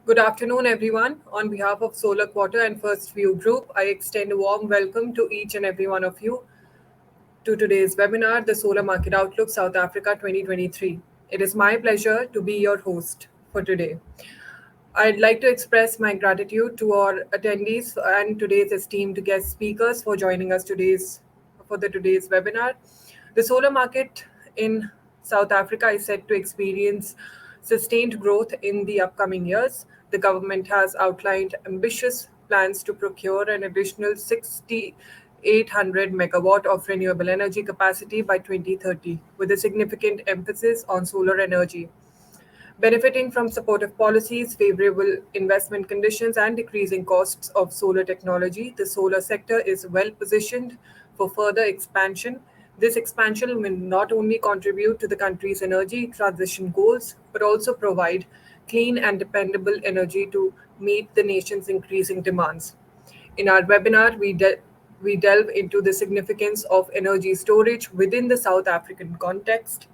Good afternoon, everyone. On behalf of Solar Quarter and First View Group, I extend a warm welcome to each and every one of you to today's webinar, The Solar Market Outlook South Africa 2023. It is my pleasure to be your host for today. I'd like to express my gratitude to our attendees and today's esteemed guest speakers for joining us today's webinar. The solar market in South Africa is set to experience sustained growth in the upcoming years. The government has outlined ambitious plans to procure an additional 6,800 megawatt of renewable energy capacity by 2030, with a significant emphasis on solar energy. Benefiting from supportive policies, favorable investment conditions, and decreasing costs of solar technology, the solar sector is well positioned for further expansion. This expansion will not only contribute to the country's energy transition goals, but also provide clean and dependable energy to meet the nation's increasing demands. In our webinar, we delve into the significance of energy storage within the South African context.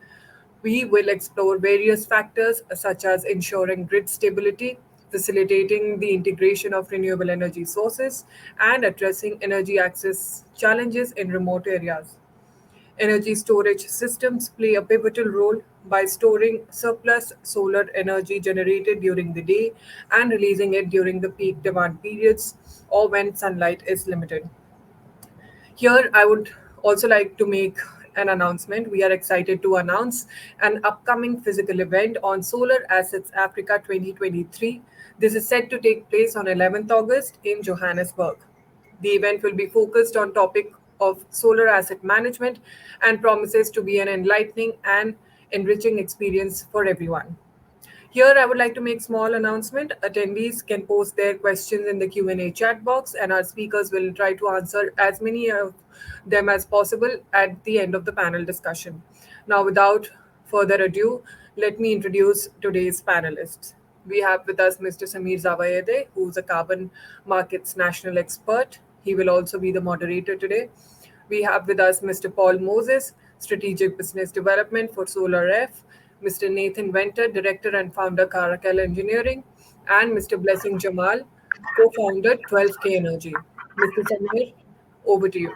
We will explore various factors such as ensuring grid stability, facilitating the integration of renewable energy sources, and addressing energy access challenges in remote areas. Energy storage systems play a pivotal role by storing surplus solar energy generated during the day and releasing it during the peak demand periods or when sunlight is limited. Here, I would also like to make an announcement. We are excited to announce an upcoming physical event on Solar Assets Africa 2023. This is set to take place on 11th August in Johannesburg. The event will be focused on topic of solar asset management and promises to be an enlightening and enriching experience for everyone. Here, I would like to make small announcement. Attendees can post their questions in the Q&A chat box, and our speakers will try to answer as many of them as possible at the end of the panel discussion. Now, without further ado, let me introduce today's panelists. We have with us Mr. Samir Zavayede, who is a carbon markets national expert. He will also be the moderator today. We have with us Mr. Paul Moses, Strategic Business Development for Solar F, Mr. Nathan Venter, Director and Founder, Caracal Engineering, and Mr. Blessing Jamal, Co-founder, 12K Energy. Mr. Samir, over to you.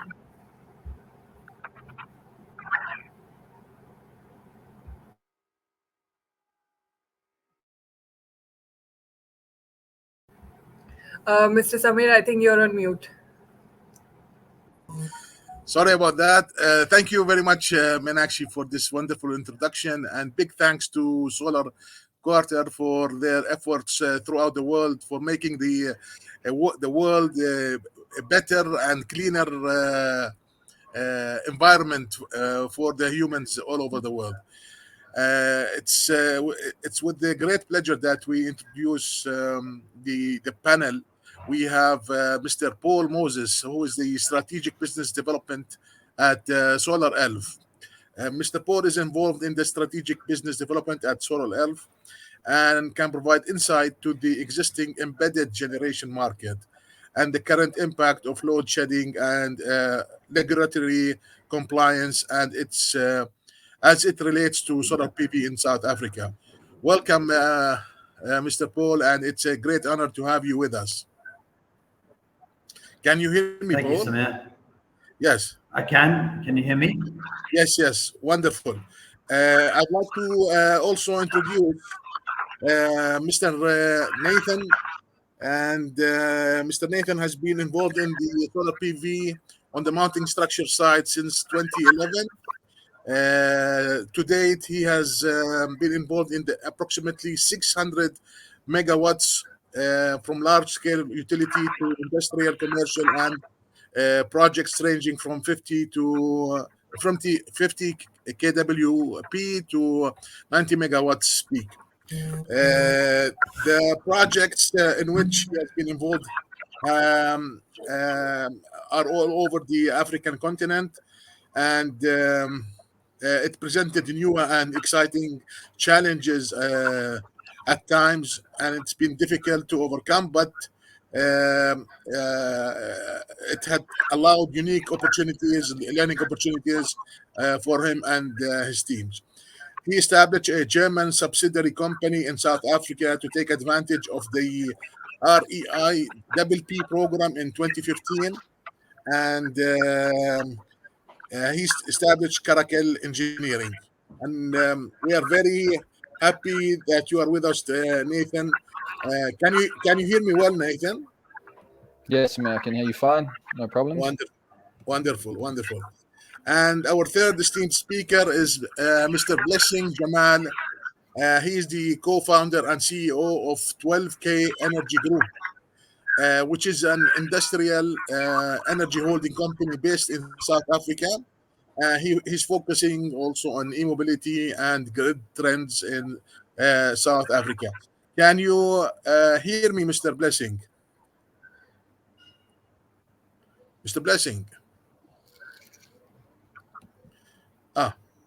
Mr. Samir, I think you're on mute. Sorry about that. Thank you very much, Menakshi, for this wonderful introduction, and big thanks to Solar Quarter for their efforts throughout the world for making the world a better and cleaner environment for the humans all over the world. It's with the great pleasure that we introduce the panel. We have Mr. Paul Moses, who is the Strategic Business Development at Solar Elf. Mr. Paul is involved in the strategic business development at Solar Elf and can provide insight to the existing embedded generation market and the current impact of load shedding and regulatory compliance and its as it relates to solar PV in South Africa. Welcome, Mr. Paul, and it's a great honor to have you with us. Can you hear me, Thank Paul? you, Samir. Yes. I can. Can you hear me? Yes. Wonderful. I'd like to also introduce Mr. Nathan. And Mr. Nathan has been involved in the solar PV on the mounting structure side since 2011. To date, he has been involved in the approximately 600 megawatts from large-scale utility to industrial, commercial, and projects ranging from 50 kWp to 90 megawatts peak. The projects in which he has been involved are all over the African continent, and it presented new and exciting challenges at times, and it's been difficult to overcome, but it had allowed unique opportunities, learning opportunities for him and his teams. He established a German subsidiary company in South Africa to take advantage of the REIPP program in 2015, and he established Caracal Engineering. And we are very happy that you are with us, Nathan. Can you hear me well, Nathan? Yes, man, I can hear you fine. No problems. Wonderful. And our third esteemed speaker is Mr. Blessing Jamal. He is the co-founder and CEO of 12K Energy Group, which is an industrial energy holding company based in South Africa. He's focusing also on e-mobility and grid trends in South Africa. Can you hear me, Mr. Blessing? Mr. Blessing?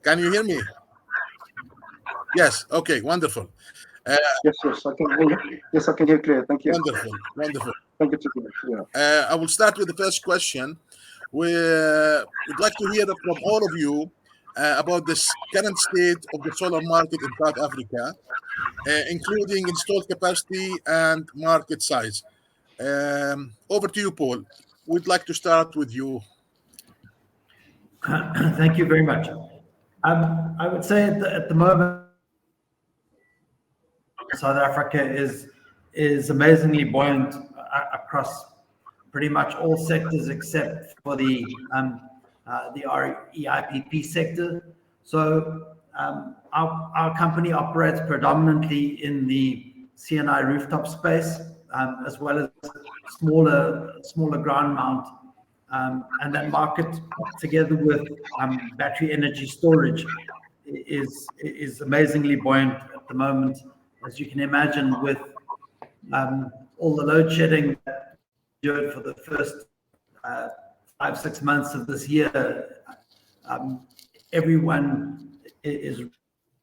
Can you hear me? Yes. Okay. Wonderful. Yes, I can hear you. Yes, I can hear clear. Thank you. Wonderful. Thank you. Yeah. I will start with the first question. We'd like to hear from all of you about the current state of the solar market in South Africa, including installed capacity and market size. Over to you, Paul. We'd like to start with you. Thank you very much. I would say at the moment, South Africa is amazingly buoyant across pretty much all sectors except for the REIPP sector. So our company operates predominantly in the CNI rooftop space, as well as smaller ground mount. And that market, together with battery energy storage, is amazingly buoyant at the moment. As you can imagine, with all the load shedding that we endured for the first 5-6 months of this year, everyone is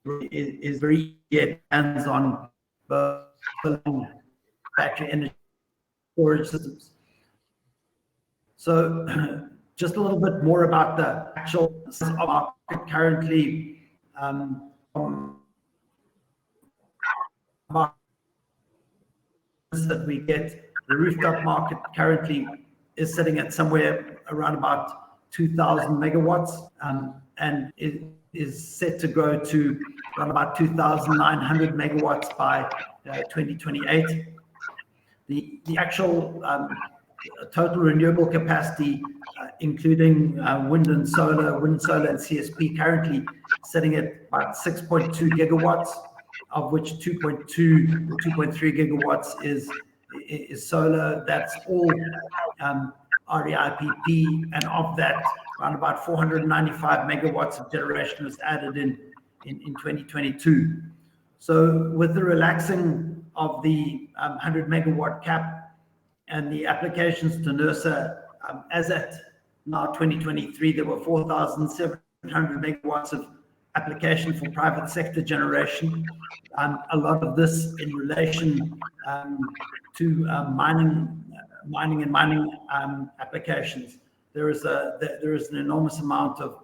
very hands on building battery energy storage systems. So just a little bit more about the actual market currently. That we get, the rooftop market currently is sitting at somewhere around about 2,000 megawatts, and it is set to grow to around about 2,900 megawatts by 2028. The actual total renewable capacity, including wind and solar and CSP, currently sitting at about 6.2 gigawatts, of which 2.2 or 2.3 gigawatts is solar. That's all REIPP, and of that, around about 495 megawatts of generation was added in 2022. So with the relaxing of the 100 megawatt cap and the applications to NERSA, as at now 2023, there were 4,700 megawatts of application for private sector generation. A lot of this in relation to mining applications. There is an enormous amount of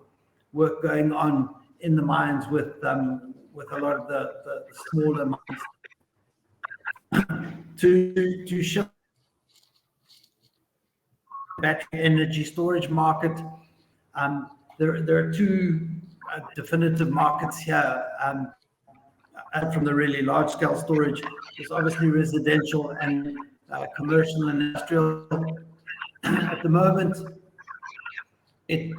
work going on in the mines with a lot of the smaller mines to shift battery energy storage market. There are two definitive markets here. From the really large scale storage, there's obviously residential and commercial and industrial. At the moment, if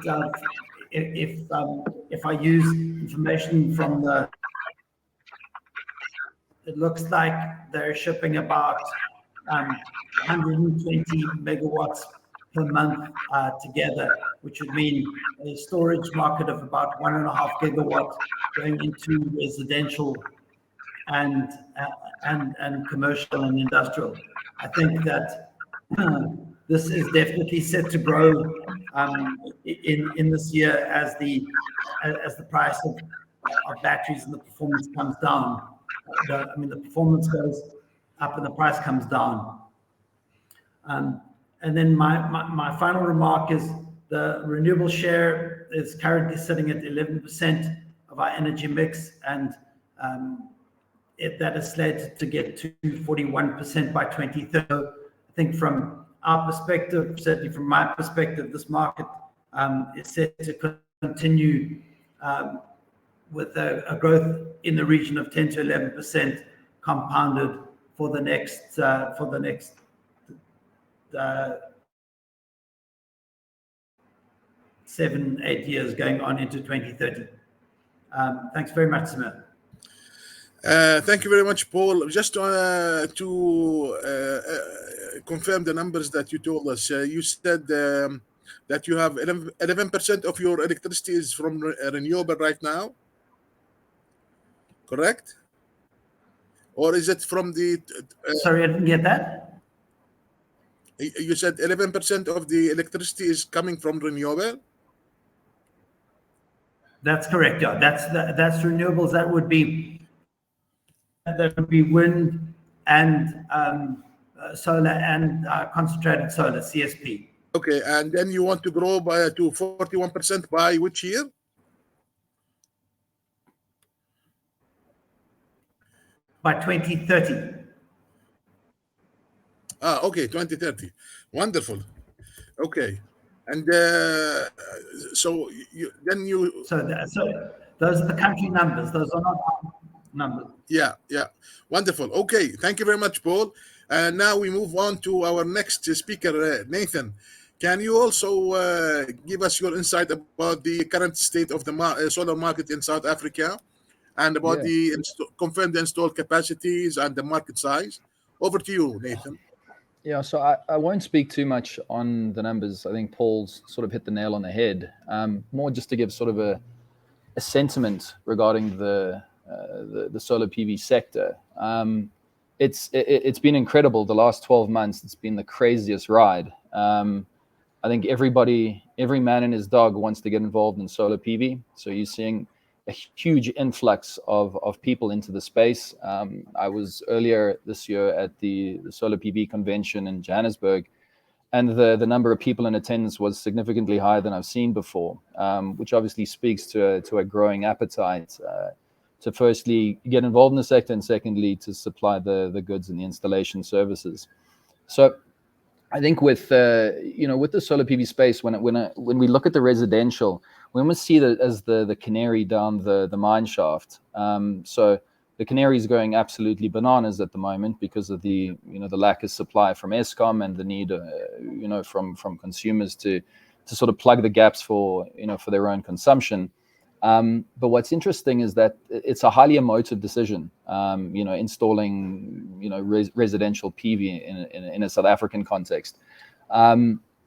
I use information from it looks like they're shipping about 120 megawatts per month together, which would mean a storage market of about 1.5 gigawatts going into residential and commercial and industrial. I think that this is definitely set to grow in this year as the price of batteries and the performance comes down. The performance goes up and the price comes down. And then my final remark is the renewable share is currently sitting at 11% our energy mix, and that has led to get to 41% by 2030. I think from our perspective, certainly from my perspective, this market is set to continue with a growth in the region of 10 to 11% compounded for the next 7-8 years, going on into 2030. Thanks very much, Samir. Thank you very much, Paul. Just to confirm the numbers that you told us, you said that you have 11% of your electricity is from renewable right now, correct? Or is it from the... Sorry, I didn't get that. You said 11% of the electricity is coming from renewable? That's correct, yeah. That's renewables. That would be wind and solar and concentrated solar, CSP. Okay, and then you want to grow to 41% by which year? By 2030. Okay, 2030. Wonderful. Okay, and so then you... So those are the country numbers. Those are not our numbers. Yeah. Wonderful. Okay, thank you very much, Paul. And now we move on to our next speaker, Nathan. Can you also give us your insight about the current state of the solar market in South Africa and about the confirmed installed capacities and the market size? Over to you, Nathan. Yeah, so I won't speak too much on the numbers. I think Paul's sort of hit the nail on the head. More just to give sort of a sentiment regarding the solar PV sector. It's been incredible the last 12 months. It's been the craziest ride. I think every man and his dog wants to get involved in solar PV. So you're seeing a huge influx of people into the space. I was earlier this year at the Solar PV convention in Johannesburg, and the number of people in attendance was significantly higher than I've seen before, which obviously speaks to a growing appetite to firstly get involved in the sector, and secondly to supply the goods and the installation services. So I think with the solar PV space, when we look at the residential, we almost see that as the canary down the mine shaft. So the canary is going absolutely bananas at the moment because of the lack of supply from Eskom and the need from consumers to sort of plug the gaps for their own consumption. But what's interesting is that it's a highly emotive decision, installing, residential PV in a South African context.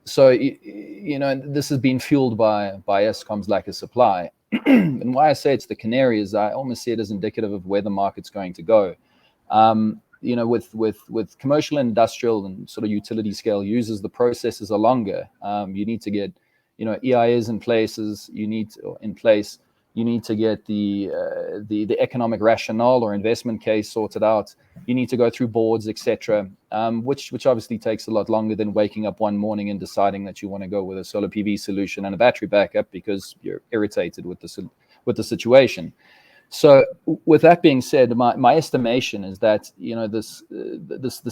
So this has been fueled by Eskom's lack of supply. And why I say it's the canary is I almost see it as indicative of where the market's going to go. With commercial and industrial and sort of utility scale users, the processes are longer. You need to get, EIAs in place. You need to get the economic rationale or investment case sorted out. You need to go through boards, etc., which obviously takes a lot longer than waking up one morning and deciding that you want to go with a solar PV solution and a battery backup because you're irritated with the situation. So, with that being said, my estimation is that the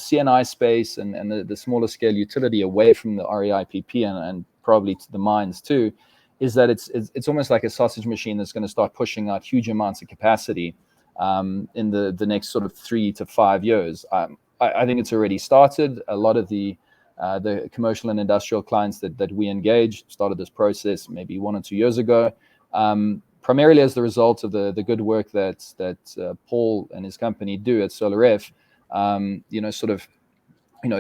CNI space and the smaller scale utility away from the REIPP and probably to the mines too, is that it's almost like a sausage machine that's going to start pushing out huge amounts of capacity in the next sort of 3 to 5 years. I think it's already started. A lot of the commercial and industrial clients that we engage started this process maybe 1 or 2 years ago, primarily as the result of the good work that Paul and his company do at SolarF,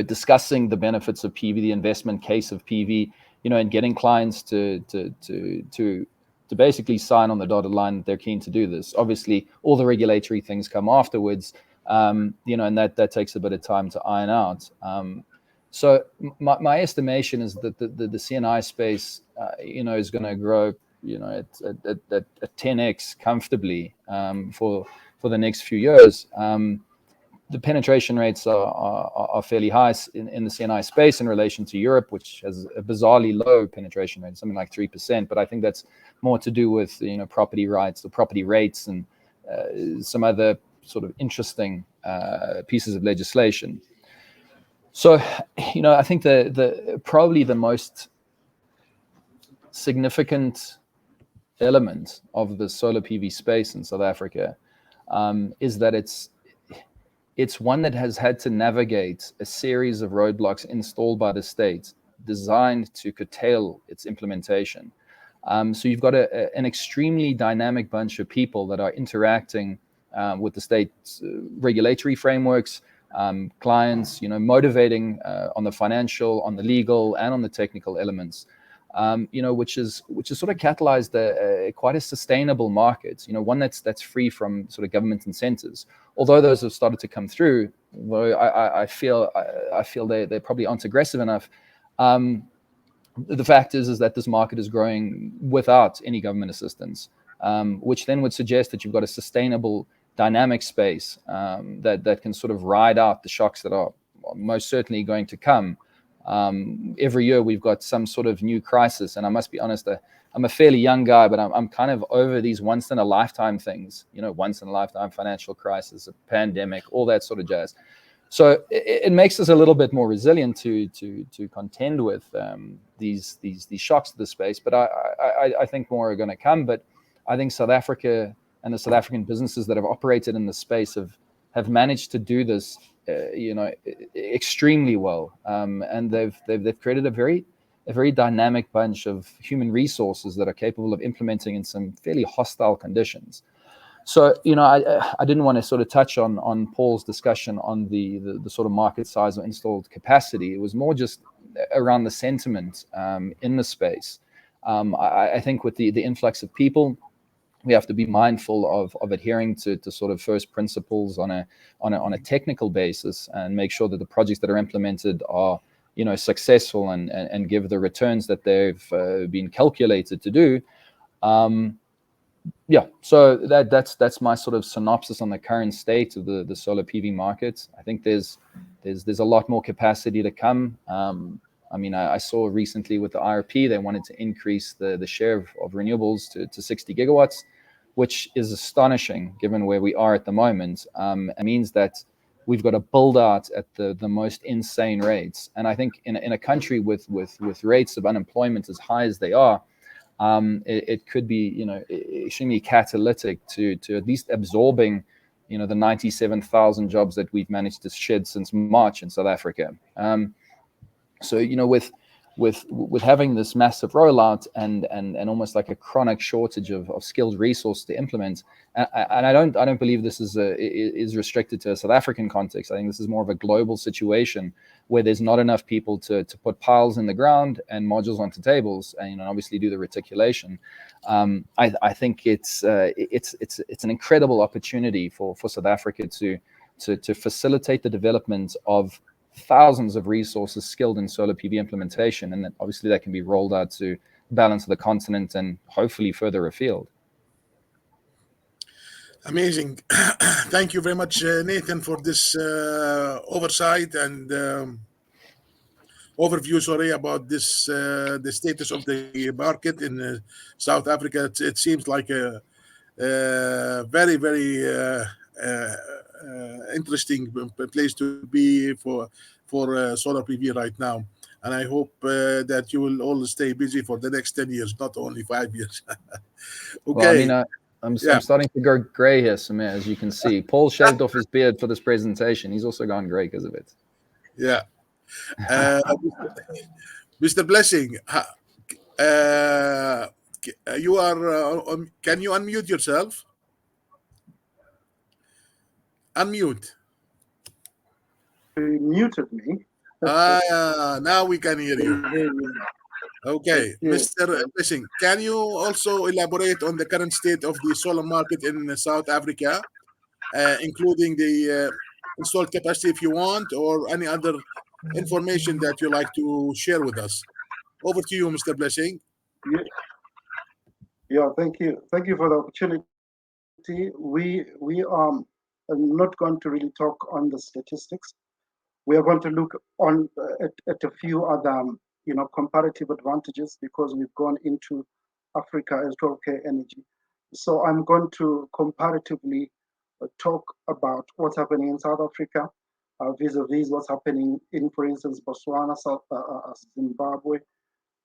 discussing the benefits of PV, the investment case of PV, and getting clients to basically sign on the dotted line that they're keen to do this. Obviously, all the regulatory things come afterwards, and that takes a bit of time to iron out. So my estimation is that the CNI space, is going to grow, at 10x comfortably for the next few years. the penetration rates are fairly high in the CNI space in relation to Europe, which has a bizarrely low penetration rate, something like 3%. But I think that's more to do with property rights, the property rates, and some other sort of interesting pieces of legislation. So, I think the probably the most significant element of the solar PV space in South Africa is that it's one that has had to navigate a series of roadblocks installed by the state designed to curtail its implementation. So you've got an extremely dynamic bunch of people that are interacting with the state's regulatory frameworks, clients, motivating on the financial, on the legal, and on the technical elements. Which is sort of catalyzed quite a sustainable market, one that's free from sort of government incentives. Although those have started to come through, I feel they probably aren't aggressive enough. The fact is that this market is growing without any government assistance, which then would suggest that you've got a sustainable, dynamic space that can sort of ride out the shocks that are most certainly going to come. Every year we've got some sort of new crisis, and I must be honest, I'm a fairly young guy, but I'm kind of over these once in a lifetime things, once in a lifetime financial crisis, a pandemic, all that sort of jazz. So it makes us a little bit more resilient to contend with these shocks to the space. But I think more are going to come. But I think South Africa and the South African businesses that have operated in the space have managed to do this extremely well, and they've created a very dynamic bunch of human resources that are capable of implementing in some fairly hostile conditions. So I didn't want to sort of touch on Paul's discussion on the sort of market size or installed capacity. It was more just around the sentiment in the space. I think with the influx of people, we have to be mindful of adhering to sort of first principles on a technical basis, and make sure that the projects that are implemented are successful and give the returns that they've been calculated to do. So that's my sort of synopsis on the current state of the solar PV market. I think there's a lot more capacity to come. I saw recently with the IRP, they wanted to increase the share of renewables to 60 gigawatts, which is astonishing given where we are at the moment. It means that we've got to build out at the most insane rates. And I think in a country with rates of unemployment as high as they are, it could be extremely catalytic to at least absorbing the 97,000 jobs that we've managed to shed since March in South Africa. So with having this massive rollout and almost like a chronic shortage of skilled resource to implement, and I don't believe this is restricted to a South African context. I think this is more of a global situation where there's not enough people to put piles in the ground and modules onto tables, and obviously do the reticulation. I think it's an incredible opportunity for South Africa to facilitate the development of thousands of resources skilled in solar PV implementation, and obviously that can be rolled out to balance of the continent and hopefully further afield. Amazing. Thank you very much, Nathan, for this oversight and overview, about this the status of the market in South Africa. It seems like a very, very interesting place to be for solar PV right now, and I hope that you will all stay busy for the next 10 years, not only 5 years. Okay. Well, I'm starting to go gray here, Samir, as you can see. Paul shaved off his beard for this presentation. He's also gone gray because of it. Yeah. Mr. Blessing, you are can you unmute yourself? Unmute. You muted me. Now we can hear you. Okay, Mr. Blessing, can you also elaborate on the current state of the solar market in South Africa, including the installed capacity if you want, or any other information that you like to share with us? Over to you, Mr. Blessing. Yeah, thank you. Thank you for the opportunity. We I'm not going to really talk on the statistics. We are going to look on at a few other, comparative advantages because we've gone into Africa as 12K Energy. So I'm going to comparatively talk about what's happening in South Africa vis-a-vis what's happening in, for instance, Botswana, Zimbabwe,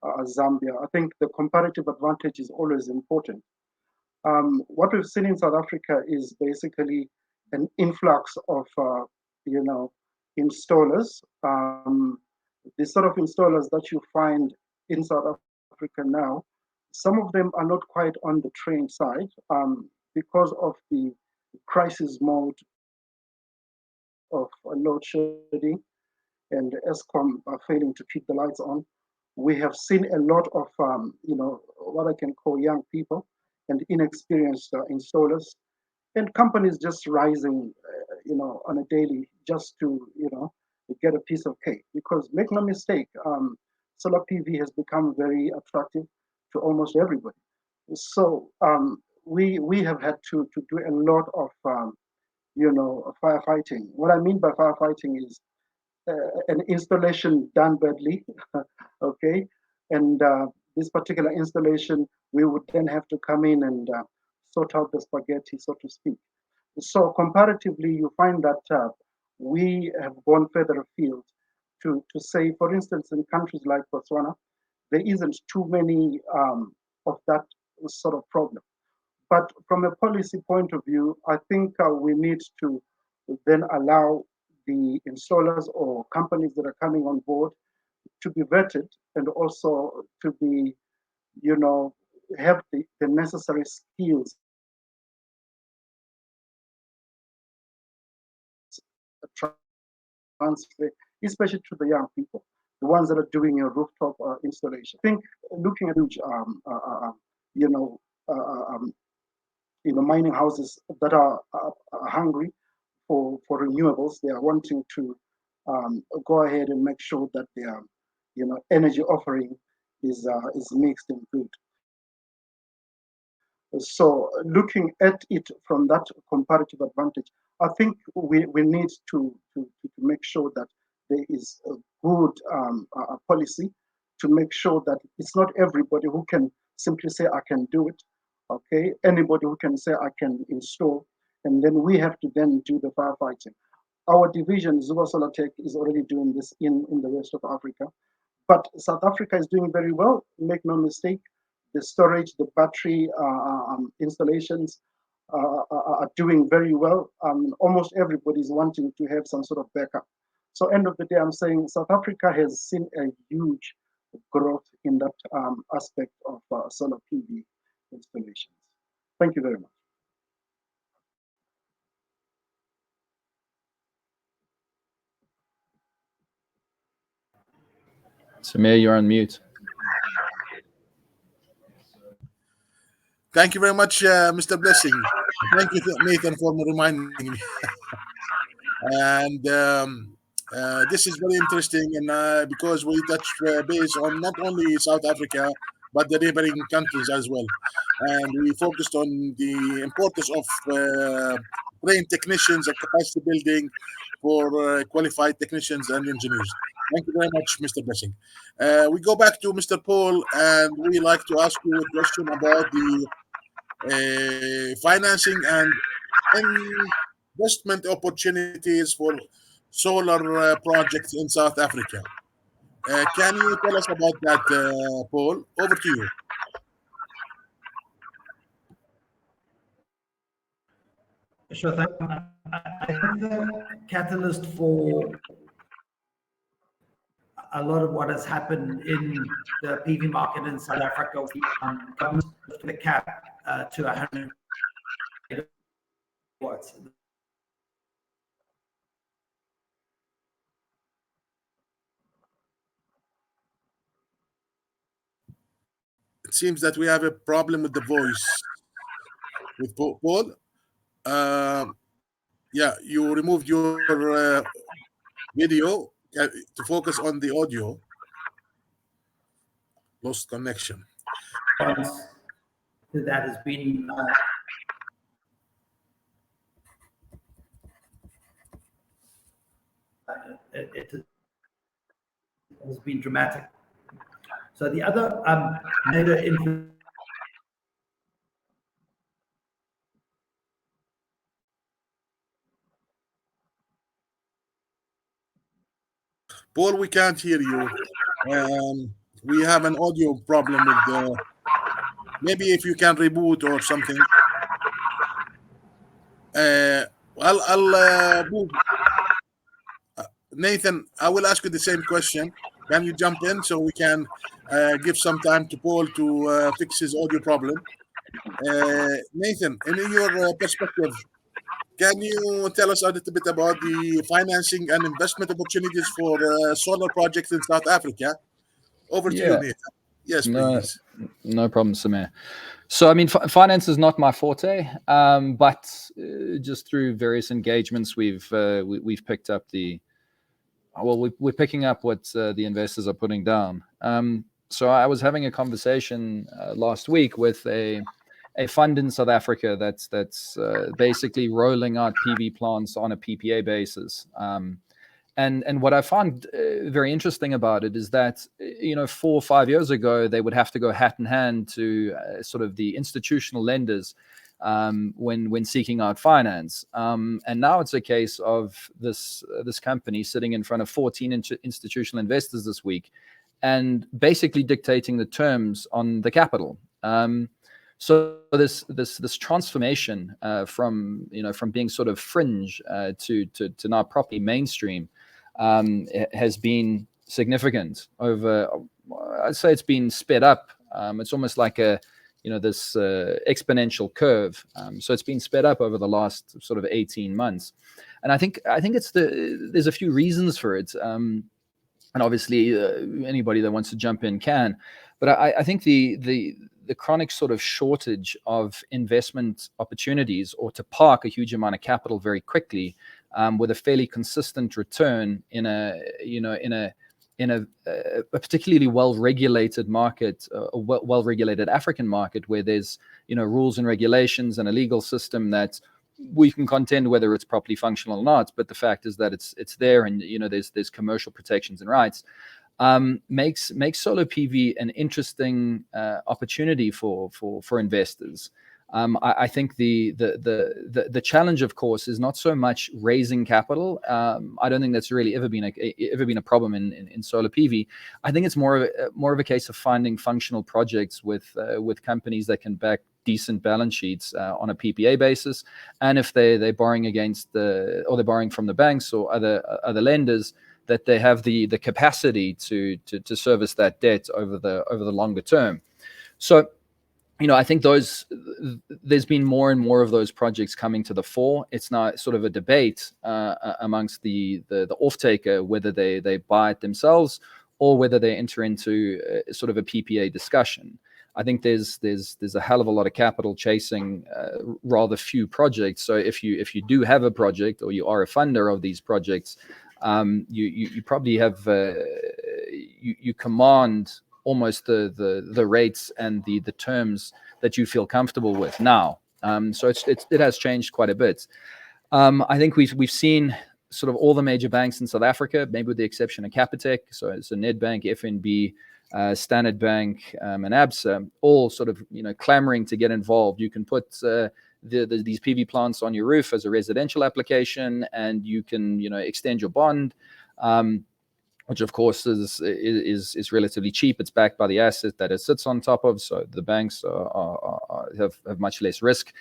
Zambia. I think the comparative advantage is always important. What we've seen in South Africa is basically an influx of, installers. The sort of installers that you find in South Africa now, some of them are not quite on the trained side because of the crisis mode of load shedding and Eskom are failing to keep the lights on. We have seen a lot of, what I can call young people and inexperienced installers and companies just rising, on a daily just to, get a piece of cake. Because make no mistake, solar PV has become very attractive to almost everybody. So we have had to do a lot of, firefighting. What I mean by firefighting is an installation done badly, okay? And this particular installation, we would then have to come in and sort out the spaghetti, so to speak. So comparatively, you find that we have gone further afield to say, for instance, in countries like Botswana, there isn't too many of that sort of problem. But from a policy point of view, I think we need to then allow the installers or companies that are coming on board to be vetted and also to be, have the necessary skills transfer, especially to the young people, the ones that are doing a rooftop installation. I think looking at mining houses that are hungry for renewables, they are wanting to go ahead and make sure that their energy offering is mixed and good. So looking at it from that comparative advantage, I think we need to make sure that there is a good policy to make sure that it's not everybody who can simply say, I can do it, okay? Anybody who can say, I can install, and then we have to then do the firefighting. Our division, Zuba Solar Tech, is already doing this in the rest of Africa. But South Africa is doing very well, make no mistake. The storage, the battery installations are doing very well. Almost everybody is wanting to have some sort of backup. So end of the day, I'm saying South Africa has seen a huge growth in that aspect of solar PV installations. Thank you very much. Samir, you're on mute. Thank you very much, Mr. Blessing. Thank you, Nathan, for reminding me. And this is very interesting, and because we touch base on not only South Africa but the neighboring countries as well, and we focused on the importance of trained technicians and capacity building for qualified technicians and engineers. Thank you very much, Mr. Blessing. We go back to Mr. Paul, and we like to ask you a question about the financing and investment opportunities for solar projects in South Africa. Can you tell us about that, Paul? Over to you. Sure thing. I think the catalyst for a lot of what has happened in the PV market in South Africa, government lifted the cap to 100 megawatts. It seems that we have a problem with the voice with Paul. Yeah, you removed your video to focus on the audio. Lost connection. That has been it has been dramatic. So the other major influence. Paul, we can't hear you. We have an audio problem with the. Maybe if you can reboot or something. I'll move. Nathan, I will ask you the same question. Can you jump in so we can give some time to Paul to fix his audio problem? Nathan, in your perspective, can you tell us a little bit about the financing and investment opportunities for solar projects in South Africa? Over to you, Nathan. Yes, please. No problem, Samir. So, I mean, finance is not my forte, but just through various engagements, we've picked up we're picking up what the investors are putting down. So I was having a conversation last week with a fund in South Africa that's basically rolling out PV plants on a PPA basis. And what I found very interesting about it is that 4 or 5 years ago they would have to go hat in hand to sort of the institutional lenders when seeking out finance. And now it's a case of this company sitting in front of 14 institutional investors this week, and basically dictating the terms on the capital. So this transformation from being sort of fringe to now properly mainstream has been significant over. I'd say it's been sped up. It's almost like this exponential curve. So it's been sped up over the last sort of 18 months, and I think there's a few reasons for it. And obviously, anybody that wants to jump in can. But I think the chronic sort of shortage of investment opportunities, or to park a huge amount of capital very quickly with a fairly consistent return in a particularly well-regulated market, a well-regulated African market, where there's rules and regulations and a legal system that we can contend whether it's properly functional or not. But the fact is that it's there, and there's commercial protections and rights. Makes solar PV an interesting opportunity for investors. I think the challenge, of course, is not so much raising capital. I don't think that's really ever been a problem in solar PV. I think it's more of a case of finding functional projects with companies that can back decent balance sheets on a PPA basis, and if they're borrowing they're borrowing from the banks or other lenders, that they have the capacity to service that debt over the longer term. So, I think there's been more and more of those projects coming to the fore. It's now sort of a debate amongst the off-taker whether they buy it themselves or whether they enter into sort of a PPA discussion. I think there's a hell of a lot of capital chasing rather few projects. So if you do have a project, or you are a funder of these projects, you probably have you command almost the rates and the terms that you feel comfortable with now. So it has changed quite a bit. I think we've seen sort of all the major banks in South Africa, maybe with the exception of Capitec, so Nedbank, FNB, Standard Bank, and Absa, all sort of clamoring to get involved. You can put these PV plants on your roof as a residential application, and you can extend your bond, which of course is relatively cheap. It's backed by the asset that it sits on top of, so the banks have much less risk.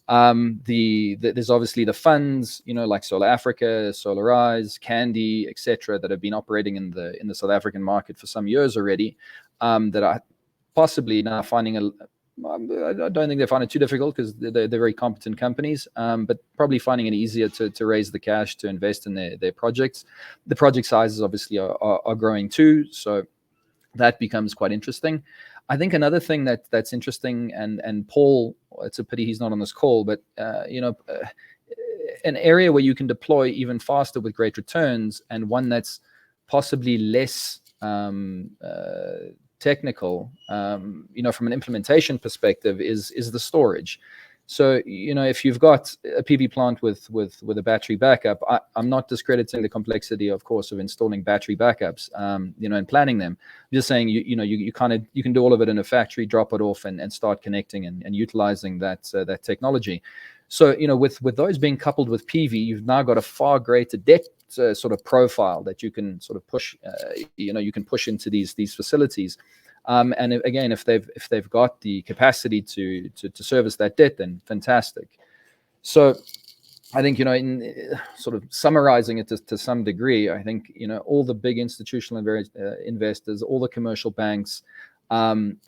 There's obviously the funds, like Solar Africa, Solarize, Candy, etc., that have been operating in the South African market for some years already, that are possibly now finding I don't think they find it too difficult, because they're very competent companies, but probably finding it easier to raise the cash to invest in their projects. The project sizes obviously are growing too, so that becomes quite interesting. I think another thing that's interesting, and Paul, it's a pity he's not on this call, but an area where you can deploy even faster with great returns, and one that's possibly less technical, from an implementation perspective, is the storage. So, if you've got a PV plant with a battery backup, I'm not discrediting the complexity, of course, of installing battery backups, and planning them. I'm just saying, you can do all of it in a factory, drop it off, and start connecting and utilizing that technology. So, with those being coupled with PV, you've now got a far greater debt sort of profile that you can sort of push, you can push into these facilities. And again, if they've got the capacity to service that debt, then fantastic. So I think, in sort of summarizing it to some degree, I think, all the big institutional investors, all the commercial banks, and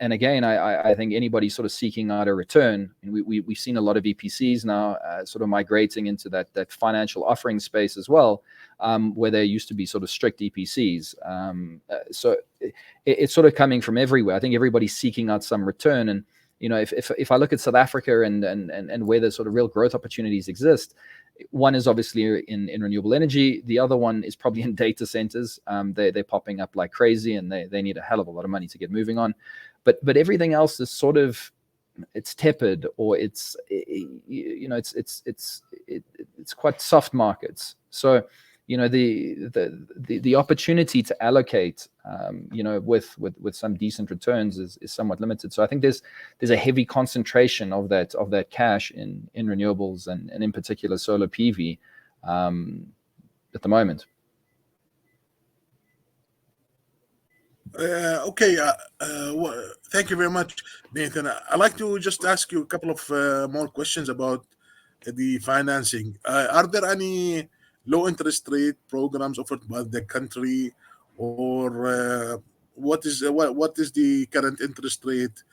again, I think anybody sort of seeking out a return, and we've seen a lot of EPCs now sort of migrating into that financial offering space as well, where there used to be sort of strict EPCs. So it's sort of coming from everywhere. I think everybody's seeking out some return. And, if I look at South Africa and where the sort of real growth opportunities exist, one is obviously in renewable energy. The other one is probably in data centers. They're popping up like crazy, and they need a hell of a lot of money to get moving on. But everything else is sort of, it's tepid, or it's quite soft markets. So, the opportunity to allocate, with some decent returns is somewhat limited. So I think there's a heavy concentration of that cash in renewables and in particular solar PV at the moment. Okay. Thank you very much, Nathan. I'd like to just ask you a couple of more questions about the financing. Are there any low interest rate programs offered by the country, or what is the current interest rate,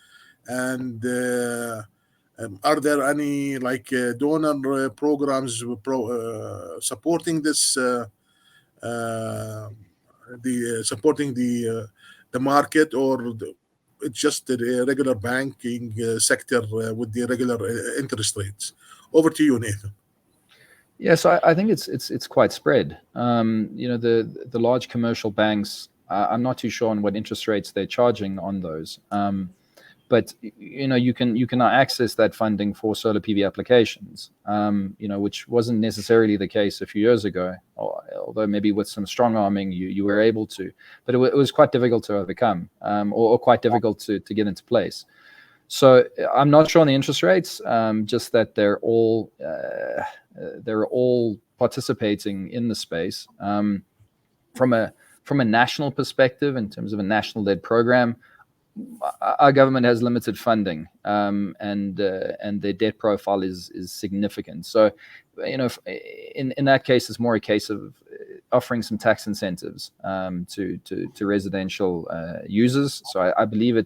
and are there any donor programs supporting this, supporting the market, or it's just the regular banking sector with the regular interest rates? Over to you, Nathan. Yeah, so I think it's quite spread. The large commercial banks, I'm not too sure on what interest rates they're charging on those. But you can now access that funding for solar PV applications, which wasn't necessarily the case a few years ago. Although maybe with some strong arming you were able to, but it was quite difficult to overcome, or quite difficult to get into place. So I'm not sure on the interest rates, just that they're all participating in the space. From a national perspective, in terms of a national-led program, our government has limited funding, and their debt profile is significant. So, in that case, it's more a case of offering some tax incentives to residential users. So I believe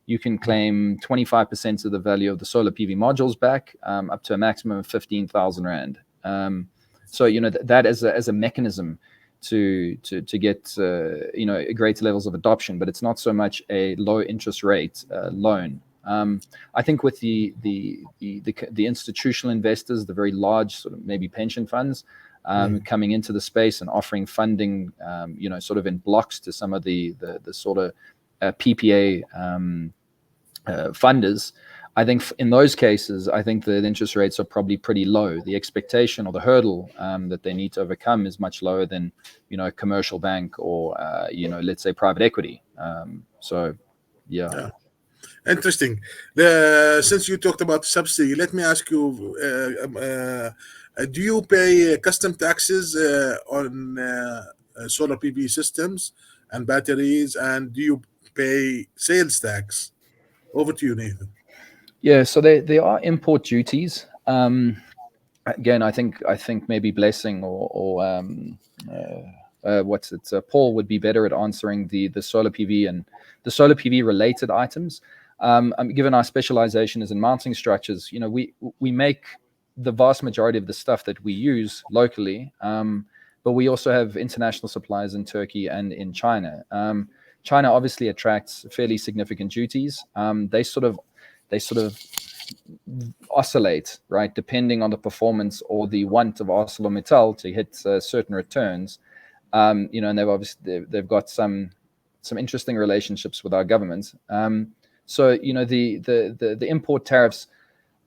you can claim 25% of the value of the solar PV modules back, up to a maximum of 15,000 Rand. So that as a mechanism to get greater levels of adoption, but it's not so much a low interest rate loan. I think with the institutional investors, the very large sort of maybe pension funds coming into the space and offering funding, sort of in blocks to some of the sort of PPA funders. I think in those cases, I think the interest rates are probably pretty low. The expectation or the hurdle that they need to overcome is much lower than, a commercial bank or, let's say private equity. So, yeah. Interesting. Since you talked about subsidy, let me ask you, do you pay custom taxes on solar PV systems and batteries, and do you pay sales tax? Over to you, Nathan. Yeah, so there are import duties. Again, I think maybe Blessing or Paul would be better at answering the solar PV and the solar PV related items. Given our specialization is in mounting structures, we make the vast majority of the stuff that we use locally, but we also have international suppliers in Turkey and in China. China obviously attracts fairly significant duties. They sort of oscillate, right, depending on the performance or the want of ArcelorMittal to hit certain returns. And they've got some interesting relationships with our government. So the import tariffs,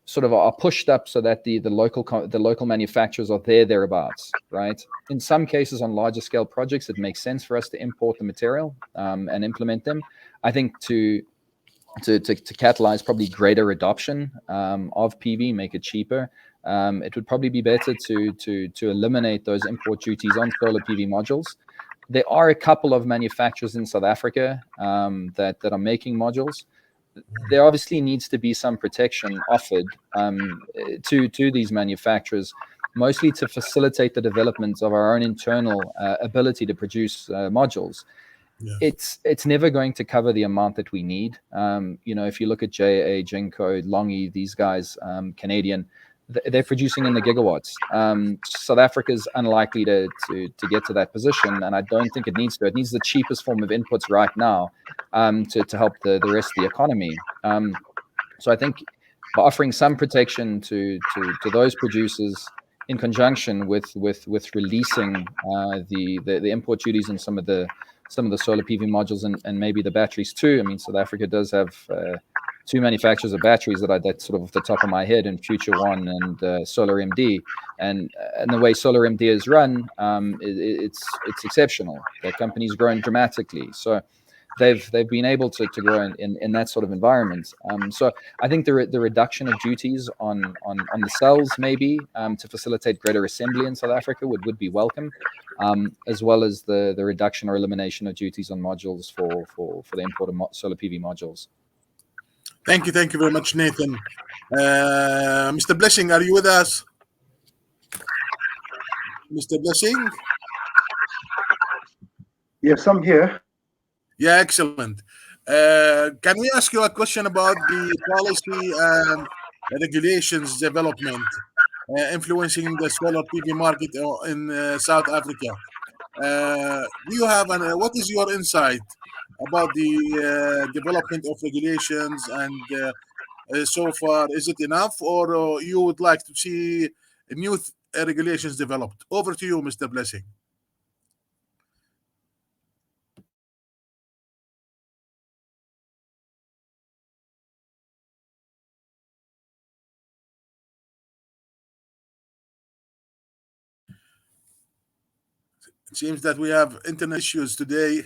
sort of are pushed up so that the local manufacturers are thereabouts, right? In some cases, on larger scale projects, it makes sense for us to import the material and implement them. I think to catalyze probably greater adoption of PV, make it cheaper. It would probably be better to eliminate those import duties on solar PV modules. There are a couple of manufacturers in South Africa that are making modules. There obviously needs to be some protection offered to these manufacturers, mostly to facilitate the development of our own internal ability to produce modules. Yeah. It's never going to cover the amount that we need. If you look at JA, Genco, Longi, these guys, Canadian, they're producing in the gigawatts. South Africa is unlikely to get to that position, and I don't think it needs to. It needs the cheapest form of inputs right now to help the rest of the economy. So I think by offering some protection to those producers in conjunction with releasing the import duties and some of the solar PV modules and maybe the batteries too. I mean, South Africa does have two manufacturers of batteries that's sort of off the top of my head, in Future One and Solar MD, and the way Solar MD is run, it's exceptional. The company's grown dramatically, so they've been able to grow in that sort of environment. So I think the reduction of duties on the cells maybe to facilitate greater assembly in South Africa would be welcome, as well as the reduction or elimination of duties on modules for the import of solar PV modules. Thank you very much, Nathan. Mr. Blessing, are you with us? Mr. Blessing? Yes, I'm here. Yeah, excellent. Can we ask you a question about the policy and regulations development influencing the solar PV market in South Africa? Do you have what is your insight about the development of regulations, and so far, is it enough, or you would like to see new regulations developed? Over to you, Mr. Blessing. It seems that we have internet issues today,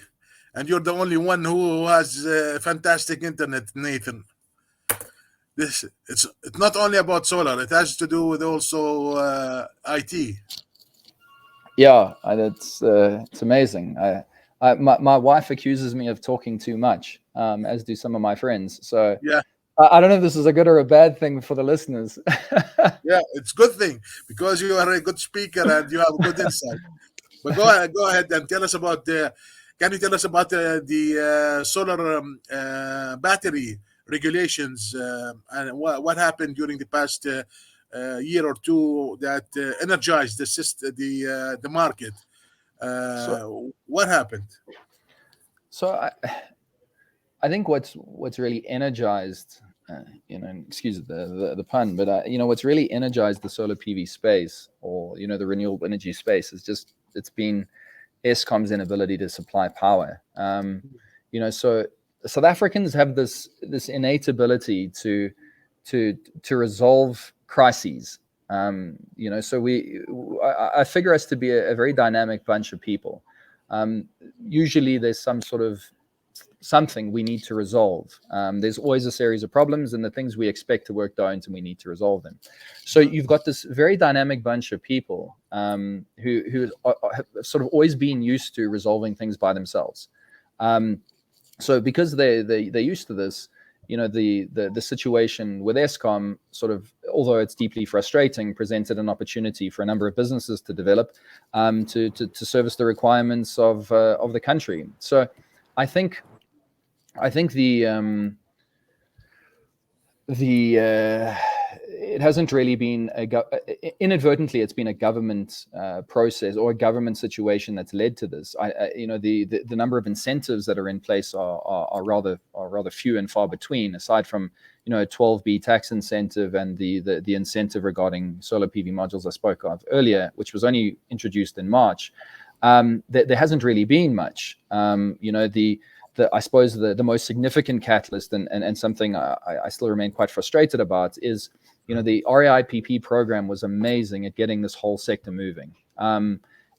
and you're the only one who has fantastic internet, Nathan. It's not only about solar; it has to do with also IT. Yeah, it's amazing. My wife accuses me of talking too much, as do some of my friends. So yeah, I don't know if this is a good or a bad thing for the listeners. Yeah, it's a good thing because you are a good speaker and you have good insight. But go ahead and tell us about can you tell us about the solar battery regulations and what happened during the past year or two that energized the market? What happened? So I think what's really energized, excuse the pun, but what's really energized the solar PV space, or the renewable energy space, is just it's been Eskom's inability to supply power. So South Africans have this innate ability to resolve crises. So I figure us to be a very dynamic bunch of people. Usually there's some sort of something we need to resolve. There's always a series of problems, and the things we expect to work out, and we need to resolve them. So you've got this very dynamic bunch of people who have sort of always been used to resolving things by themselves. So because they're used to this, the situation with Eskom, sort of, although it's deeply frustrating, presented an opportunity for a number of businesses to develop to service the requirements of the country. So I think it hasn't really been inadvertently, it's been a government process or a government situation that's led to this. The number of incentives that are in place are rather few and far between, aside from a 12B tax incentive and the incentive regarding solar PV modules I spoke of earlier, which was only introduced in March. There hasn't really been much. I suppose the most significant catalyst and something I still remain quite frustrated about is, The REIPP program was amazing at getting this whole sector moving.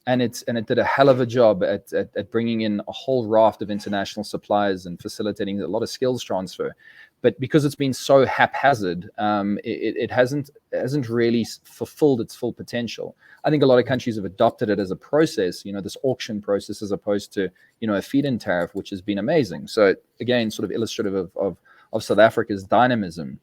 And it did a hell of a job at bringing in a whole raft of international suppliers and facilitating a lot of skills transfer. But because it's been so haphazard, it hasn't really fulfilled its full potential. I think a lot of countries have adopted it as a process, this auction process, as opposed to, a feed-in tariff, which has been amazing. So again, sort of illustrative of South Africa's dynamism.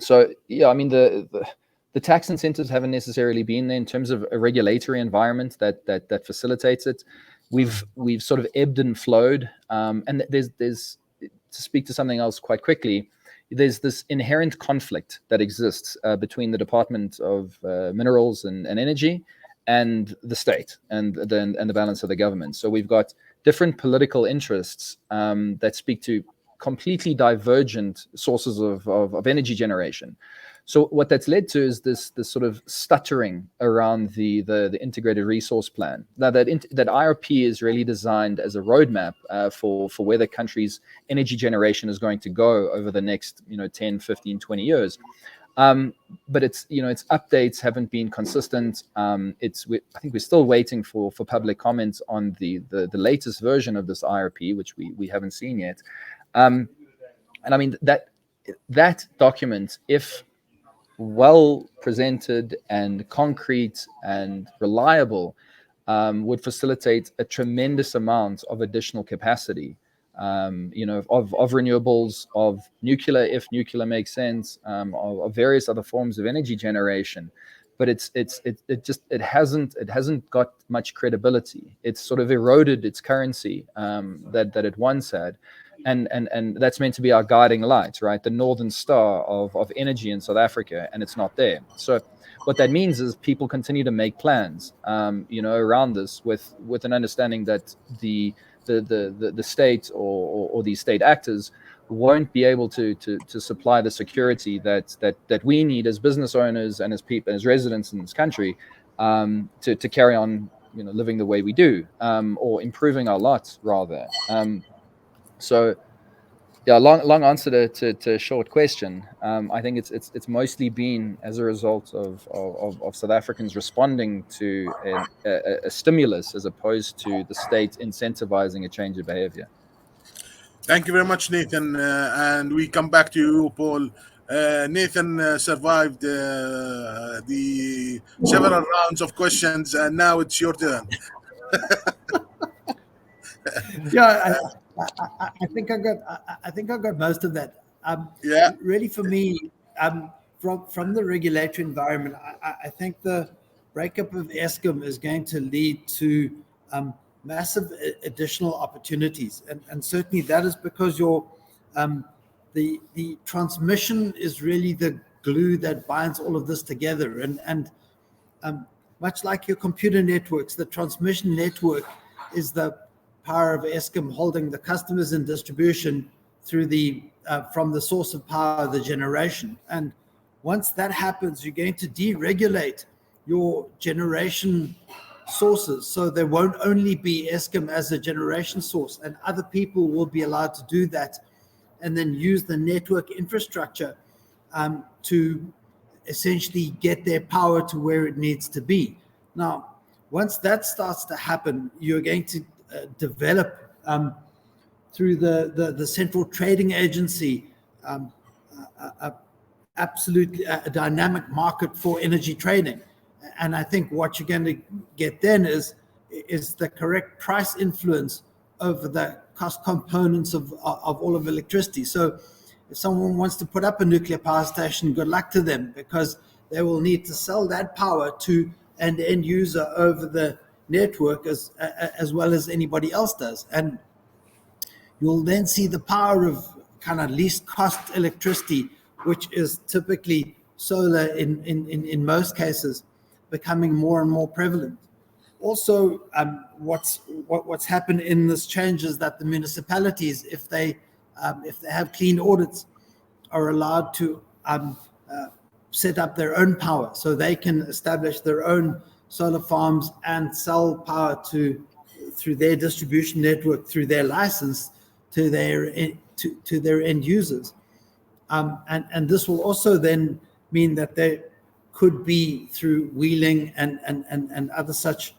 So yeah, I mean, the tax incentives haven't necessarily been there in terms of a regulatory environment that facilitates it. We've sort of ebbed and flowed, and there's to speak to something else quite quickly. There's this inherent conflict that exists between the Department of Minerals and Energy and the state and the balance of the government. So we've got different political interests that speak to completely divergent sources of energy generation. So what that's led to is this sort of stuttering around the integrated resource plan. Now that IRP is really designed as a roadmap for where the country's energy generation is going to go over the next 10, 15, 20 years. But its updates haven't been consistent. I think we're still waiting for public comments on the latest version of this IRP, which we haven't seen yet. And I mean that document, if well presented and concrete and reliable, would facilitate a tremendous amount of additional capacity, of renewables, of nuclear, if nuclear makes sense, of various other forms of energy generation. But it hasn't got much credibility. It's sort of eroded its currency that it once had. And that's meant to be our guiding light, right? The northern star of energy in South Africa, and it's not there. So what that means is people continue to make plans, around this with an understanding that the state or these state actors won't be able to supply the security that we need as business owners and as people, as residents in this country, to carry on, living the way we do, or improving our lot rather. So, yeah, long answer to a short question. I think it's mostly been as a result of South Africans responding to a stimulus as opposed to the state incentivizing a change of behavior. Thank you very much, Nathan. And we come back to you, Paul. Nathan survived the several rounds of questions, and now it's your turn. Yeah, I think I got most of that. Yeah. Really, for me, from the regulatory environment, I think the breakup of Eskom is going to lead to massive additional opportunities, and certainly that is because the transmission is really the glue that binds all of this together, and much like your computer networks, the transmission network is the power of Eskom holding the customers in distribution through from the source of power, the generation. And once that happens, you're going to deregulate your generation sources. So there won't only be Eskom as a generation source, and other people will be allowed to do that and then use the network infrastructure to essentially get their power to where it needs to be. Now, once that starts to happen, you're going to develop through the Central Trading Agency absolutely a dynamic market for energy trading. And I think what you're going to get then is the correct price influence over the cost components of all of electricity. So if someone wants to put up a nuclear power station, good luck to them, because they will need to sell that power to an end user over the network as well as anybody else does. And you'll then see the power of kind of least cost electricity, which is typically solar in most cases, becoming more and more prevalent. Also, what's happened in this change is that the municipalities, if they have clean audits, are allowed to set up their own power, so they can establish their own solar farms and sell power through their distribution network, through their license to their end users. And this will also then mean that there could be, through wheeling and other such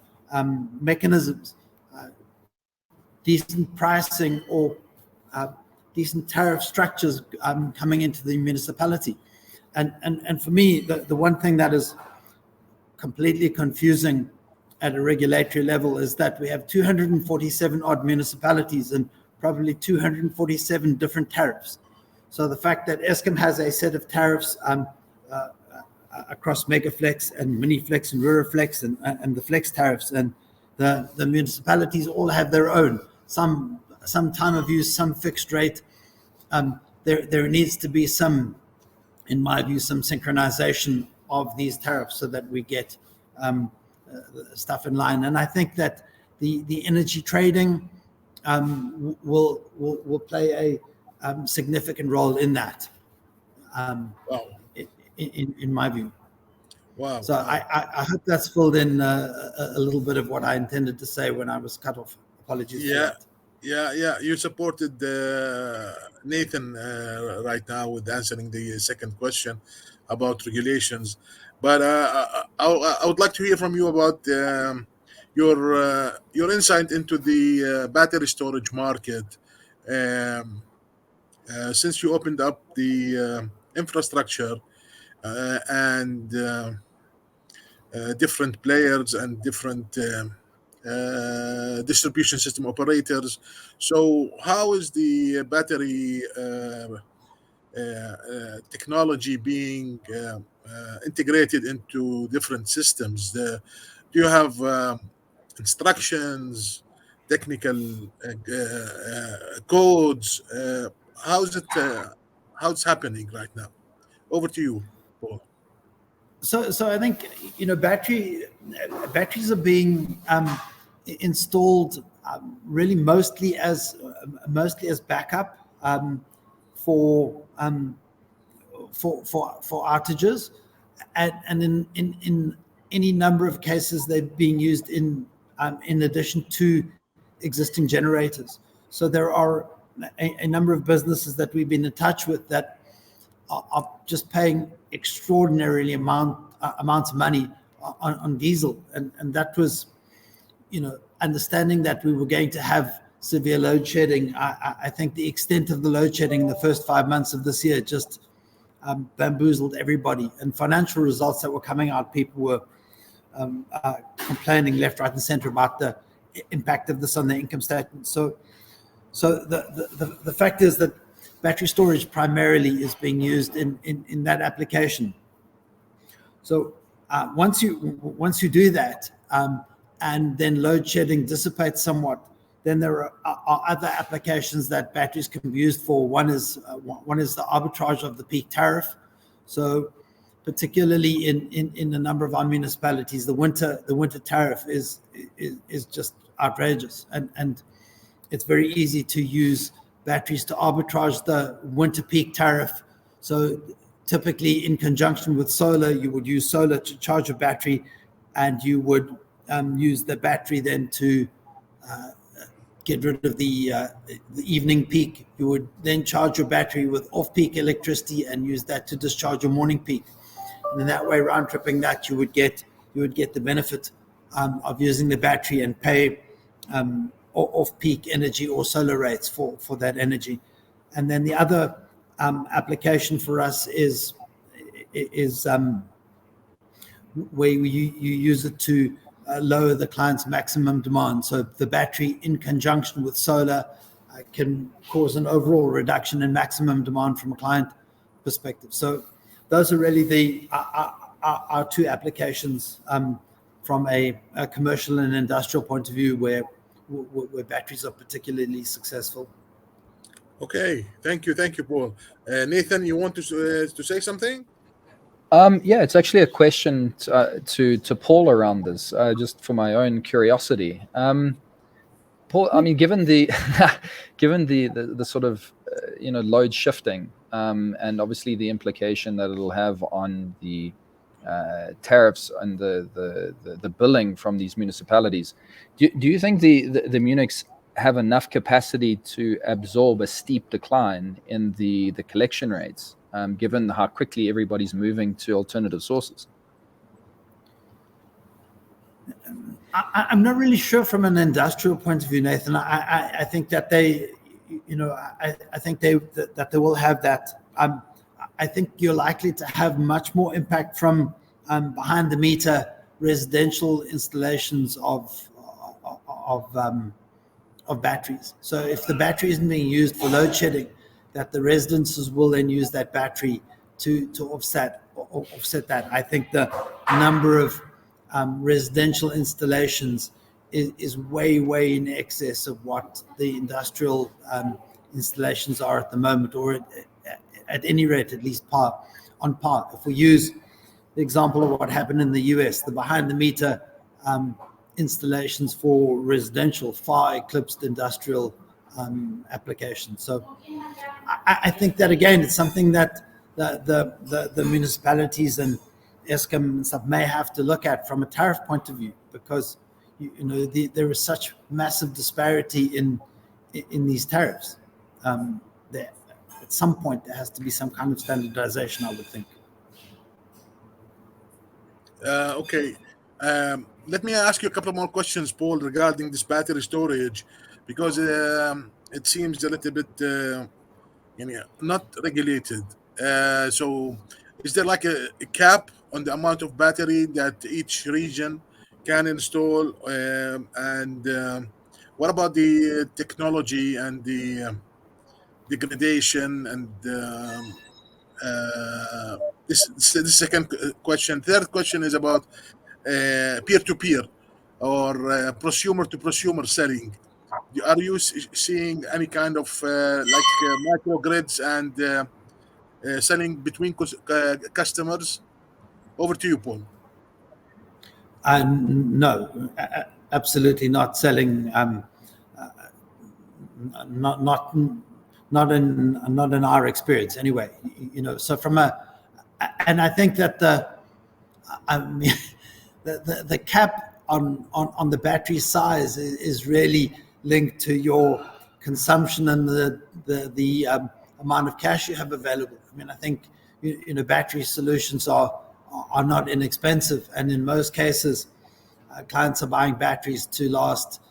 mechanisms, decent pricing or decent tariff structures coming into the municipality. And for me, the one thing that is completely confusing at a regulatory level is that we have 247 odd municipalities and probably 247 different tariffs. So the fact that Eskom has a set of tariffs across Megaflex and Miniflex and Ruraflex and the Flex tariffs, and the municipalities all have their own, some time of use, some fixed rate. There needs to be some, in my view, some synchronization of these tariffs so that we get stuff in line. And I think that the energy trading will play a significant role in that. Wow. In my view. Wow. So I hope that's filled in a little bit of what I intended to say when I was cut off. Apologies for that. Yeah. You supported Nathan right now with answering the second question about regulations. But I would like to hear from you about your insight into the battery storage market. Since you opened up the infrastructure and different players and different distribution system operators. So how is the battery technology being integrated into different systems? Do you have instructions, technical codes? How's it's happening right now? Over to you, Paul. So I think batteries are being installed really mostly as backup for outages, and in any number of cases they're being used in addition to existing generators. So there are a number of businesses that we've been in touch with that are just paying extraordinarily amounts of money on diesel, and that was, understanding that we were going to have severe load shedding. I think the extent of the load shedding in the first 5 months of this year just bamboozled everybody, and financial results that were coming out, people were complaining left, right, and center about the impact of this on their income statement. So the fact is that battery storage primarily is being used in that application. So once you do that, and then load shedding dissipates somewhat, then there are other applications that batteries can be used for. One is the arbitrage of the peak tariff. So particularly in a number of our municipalities, the winter tariff is just outrageous, and it's very easy to use batteries to arbitrage the winter peak tariff. So typically in conjunction with solar, you would use solar to charge a battery, and you would use the battery then to get rid of the evening peak. You would then charge your battery with off-peak electricity and use that to discharge your morning peak. And in that way, round tripping that, you would get the benefit of using the battery and pay off-peak energy or solar rates for that energy. And then the other application for us is where you use it to lower the client's maximum demand. So the battery in conjunction with solar can cause an overall reduction in maximum demand from a client perspective. So those are really our two applications from a commercial and industrial point of view where batteries are particularly successful. Okay, thank you, Paul. Nathan, you want to say something? Yeah, it's actually a question to Paul around this, just for my own curiosity. Paul, I mean, given the sort of load shifting, and obviously the implication that it'll have on the tariffs and the billing from these municipalities, do you think the Munichs have enough capacity to absorb a steep decline in the collection rates given how quickly everybody's moving to alternative sources. I'm not really sure from an industrial point of view, Nathan. I think that they, I think that they will have that. I think you're likely to have much more impact from behind the meter residential installations of batteries. So if the battery isn't being used for load shedding, that the residences will then use that battery to offset that. I think the number of residential installations is way in excess of what the industrial installations are at the moment, or at any rate, at least on par. If we use the example of what happened in the US, the behind the meter installations for residential far eclipsed industrial applications. So I think that, again, it's something that the municipalities and Eskom and stuff may have to look at from a tariff point of view, because there is such massive disparity in these tariffs. There, at some point, there has to be some kind of standardization, I would think. Okay. Let me ask you a couple more questions, Paul, regarding this battery storage, because it seems a little bit not regulated. So is there like a cap on the amount of battery that each region can install? And what about the technology and the degradation and this second question. Third question is about peer-to-peer or prosumer-to-prosumer selling. Are you seeing any kind of microgrids and selling between customers? Over to you, Paul. No, absolutely not selling. Not in our experience, anyway. So and I think that the cap on the battery size is really linked to your consumption and the amount of cash you have available. I mean, I think battery solutions are not inexpensive, and in most cases, clients are buying batteries to last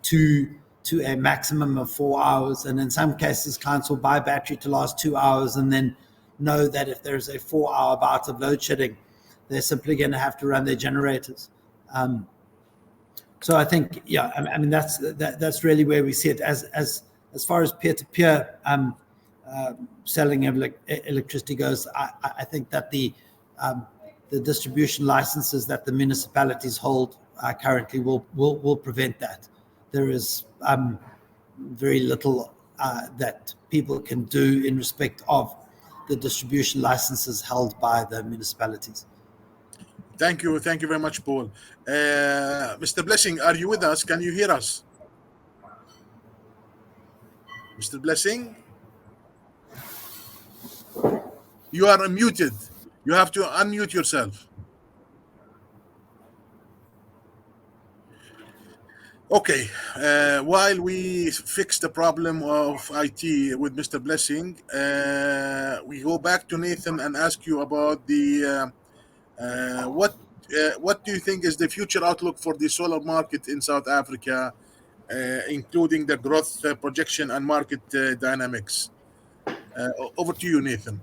to a maximum of 4 hours, and in some cases, clients will buy battery to last 2 hours, and then know that if there's a 4-hour bout of load shedding, they're simply going to have to run their generators. So I think, I mean that's really where we see it. As far as peer-to-peer selling of electricity goes, I think that the distribution licenses that the municipalities hold currently will prevent that. There is very little that people can do in respect of the distribution licenses held by the municipalities. Thank you very much, Paul. Mr. Blessing, are you with us? Can you hear us? Mr. Blessing? You are unmuted. You have to unmute yourself. Okay, while we fix the problem of IT with Mr. Blessing, we go back to Nathan and ask you about the what do you think is the future outlook for the solar market in South Africa, including the growth projection and market dynamics? Over to you, Nathan.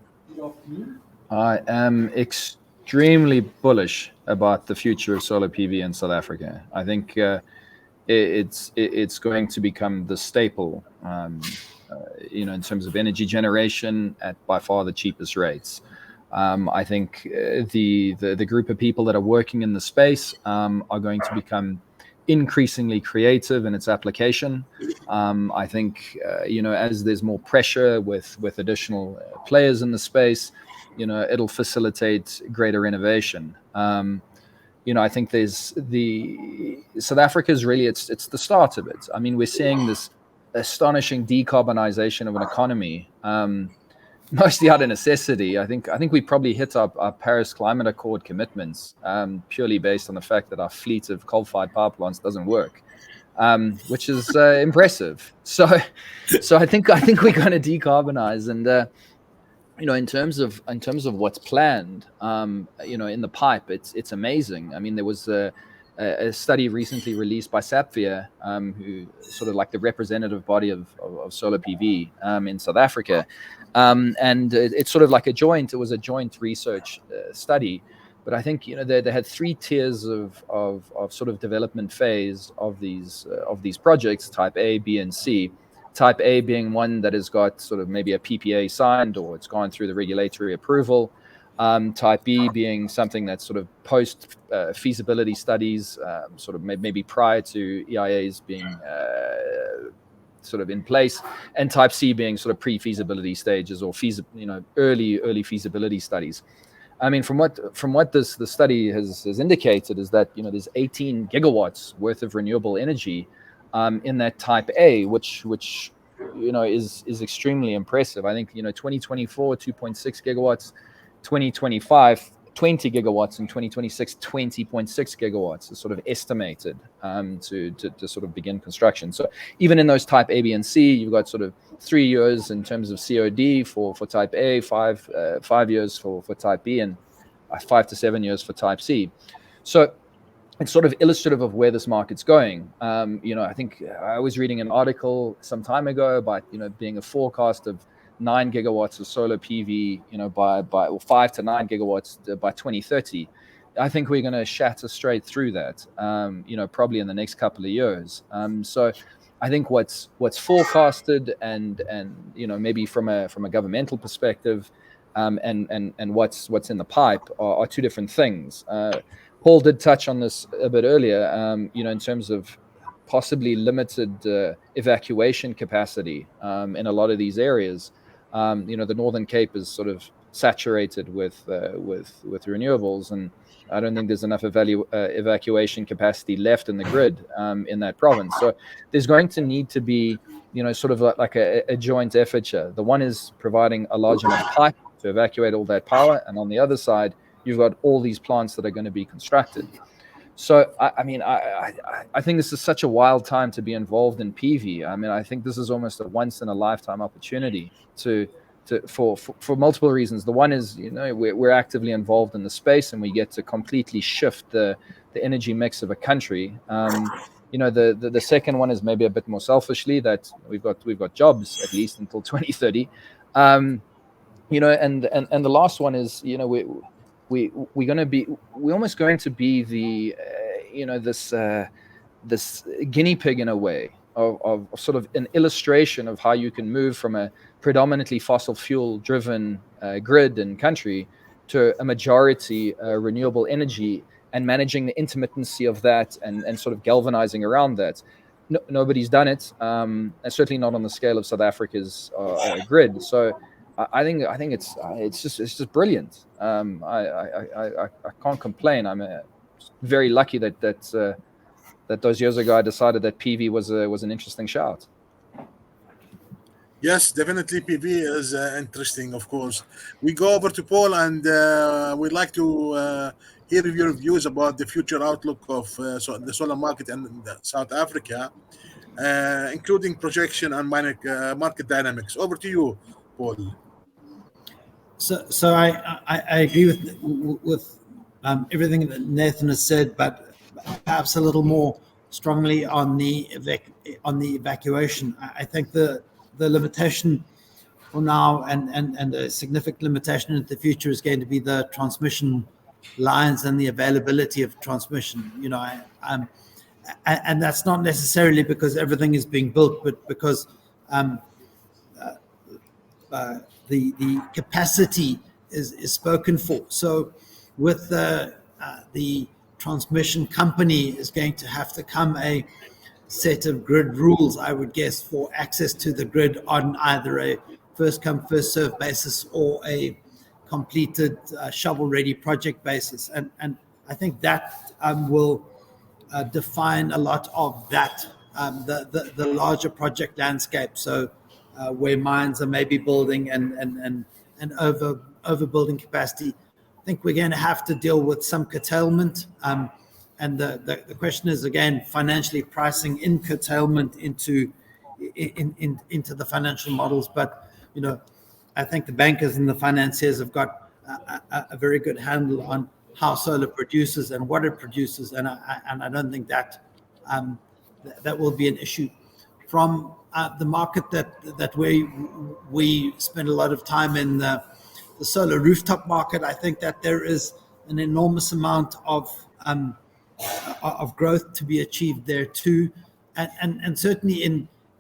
I am extremely bullish about the future of solar PV in South Africa. I think it's going to become the staple, in terms of energy generation at by far the cheapest rates. I think the group of people that are working in the space are going to become increasingly creative in its application. I think as there's more pressure with additional players in the space, it'll facilitate greater innovation. I think there's South Africa is really it's the start of it. I mean, we're seeing this astonishing decarbonization of an economy, mostly out of necessity. I think we probably hit our Paris Climate Accord commitments purely based on the fact that our fleet of coal-fired power plants doesn't work, which is impressive. So I think we're going to decarbonize, and in terms of what's planned, in the pipe, it's amazing. I mean, there was a study recently released by Sapphire, who sort of like the representative body of solar PV in South Africa, and it's sort of like it was a joint research study. But I think they had 3 tiers of sort of development phase of these projects: Type A, B, and C. Type A being one that has got sort of maybe a PPA signed or it's gone through the regulatory approval. Type B being something that's sort of post feasibility studies, sort of maybe prior to EIAs being sort of in place, and Type C being sort of pre-feasibility stages or early feasibility studies. I mean, from what the study has indicated is that there's 18 gigawatts worth of renewable energy in that Type A, which is extremely impressive. I think 2024 2.6 gigawatts, 2025 20 gigawatts, and 2026 20.6 gigawatts is sort of estimated to sort of begin construction. So even in those Type A, B, and C, you've got sort of 3 years in terms of COD for Type A, 5 years for Type B, and 5 to 7 years for Type C. So it's sort of illustrative of where this market's going. I think I was reading an article some time ago about being a forecast of 9 gigawatts of solar PV, by 5 to 9 gigawatts by 2030. I think we're going to shatter straight through that, probably in the next couple of years. So I think what's forecasted and maybe from a governmental perspective, and what's in the pipe are 2 different things. Paul did touch on this a bit earlier, in terms of possibly limited evacuation capacity in a lot of these areas. The Northern Cape is sort of saturated with renewables, and I don't think there's enough evacuation capacity left in the grid in that province. So there's going to need to be, sort of like a joint effort here. The one is providing a large enough pipe to evacuate all that power, and on the other side, you've got all these plants that are going to be constructed. So, I mean, I think this is such a wild time to be involved in PV. I mean, I think this is almost a once-in-a-lifetime opportunity for multiple reasons. The one is, we're actively involved in the space, and we get to completely shift the energy mix of a country. The second one is maybe a bit more selfishly that we've got jobs at least until 2030. And the last one is, we're almost going to be the this guinea pig in a way of sort of an illustration of how you can move from a predominantly fossil fuel driven grid and country to a majority renewable energy, and managing the intermittency of that and sort of galvanizing around that. Nobody's done it, and certainly not on the scale of South Africa's grid. So I think it's just brilliant. I can't complain. I'm very lucky that those years ago I decided that PV was an interesting shout. Yes, definitely PV is interesting. Of course, we go over to Paul, and we'd like to hear your views about the future outlook of the solar market in South Africa, including projection and market dynamics. Over to you, Paul. So I agree with everything that Nathan has said, but perhaps a little more strongly on the evacuation. I think the limitation for now and a significant limitation in the future is going to be the transmission lines and the availability of transmission. And that's not necessarily because everything is being built, but because the capacity is spoken for. So with the transmission company is going to have to come a set of grid rules, I would guess, for access to the grid on either a first come first served basis or a completed shovel ready project basis. And I think that will define a lot of that, the larger project landscape. So where mines are maybe building and overbuilding capacity, I think we're going to have to deal with some curtailment. And the question is, again, financially pricing in curtailment into the financial models. But I think the bankers and the financiers have got a very good handle on how solar produces and what it produces, and I don't think that that will be an issue. From the market that we spend a lot of time in, the solar rooftop market, I think that there is an enormous amount of growth to be achieved there too, and certainly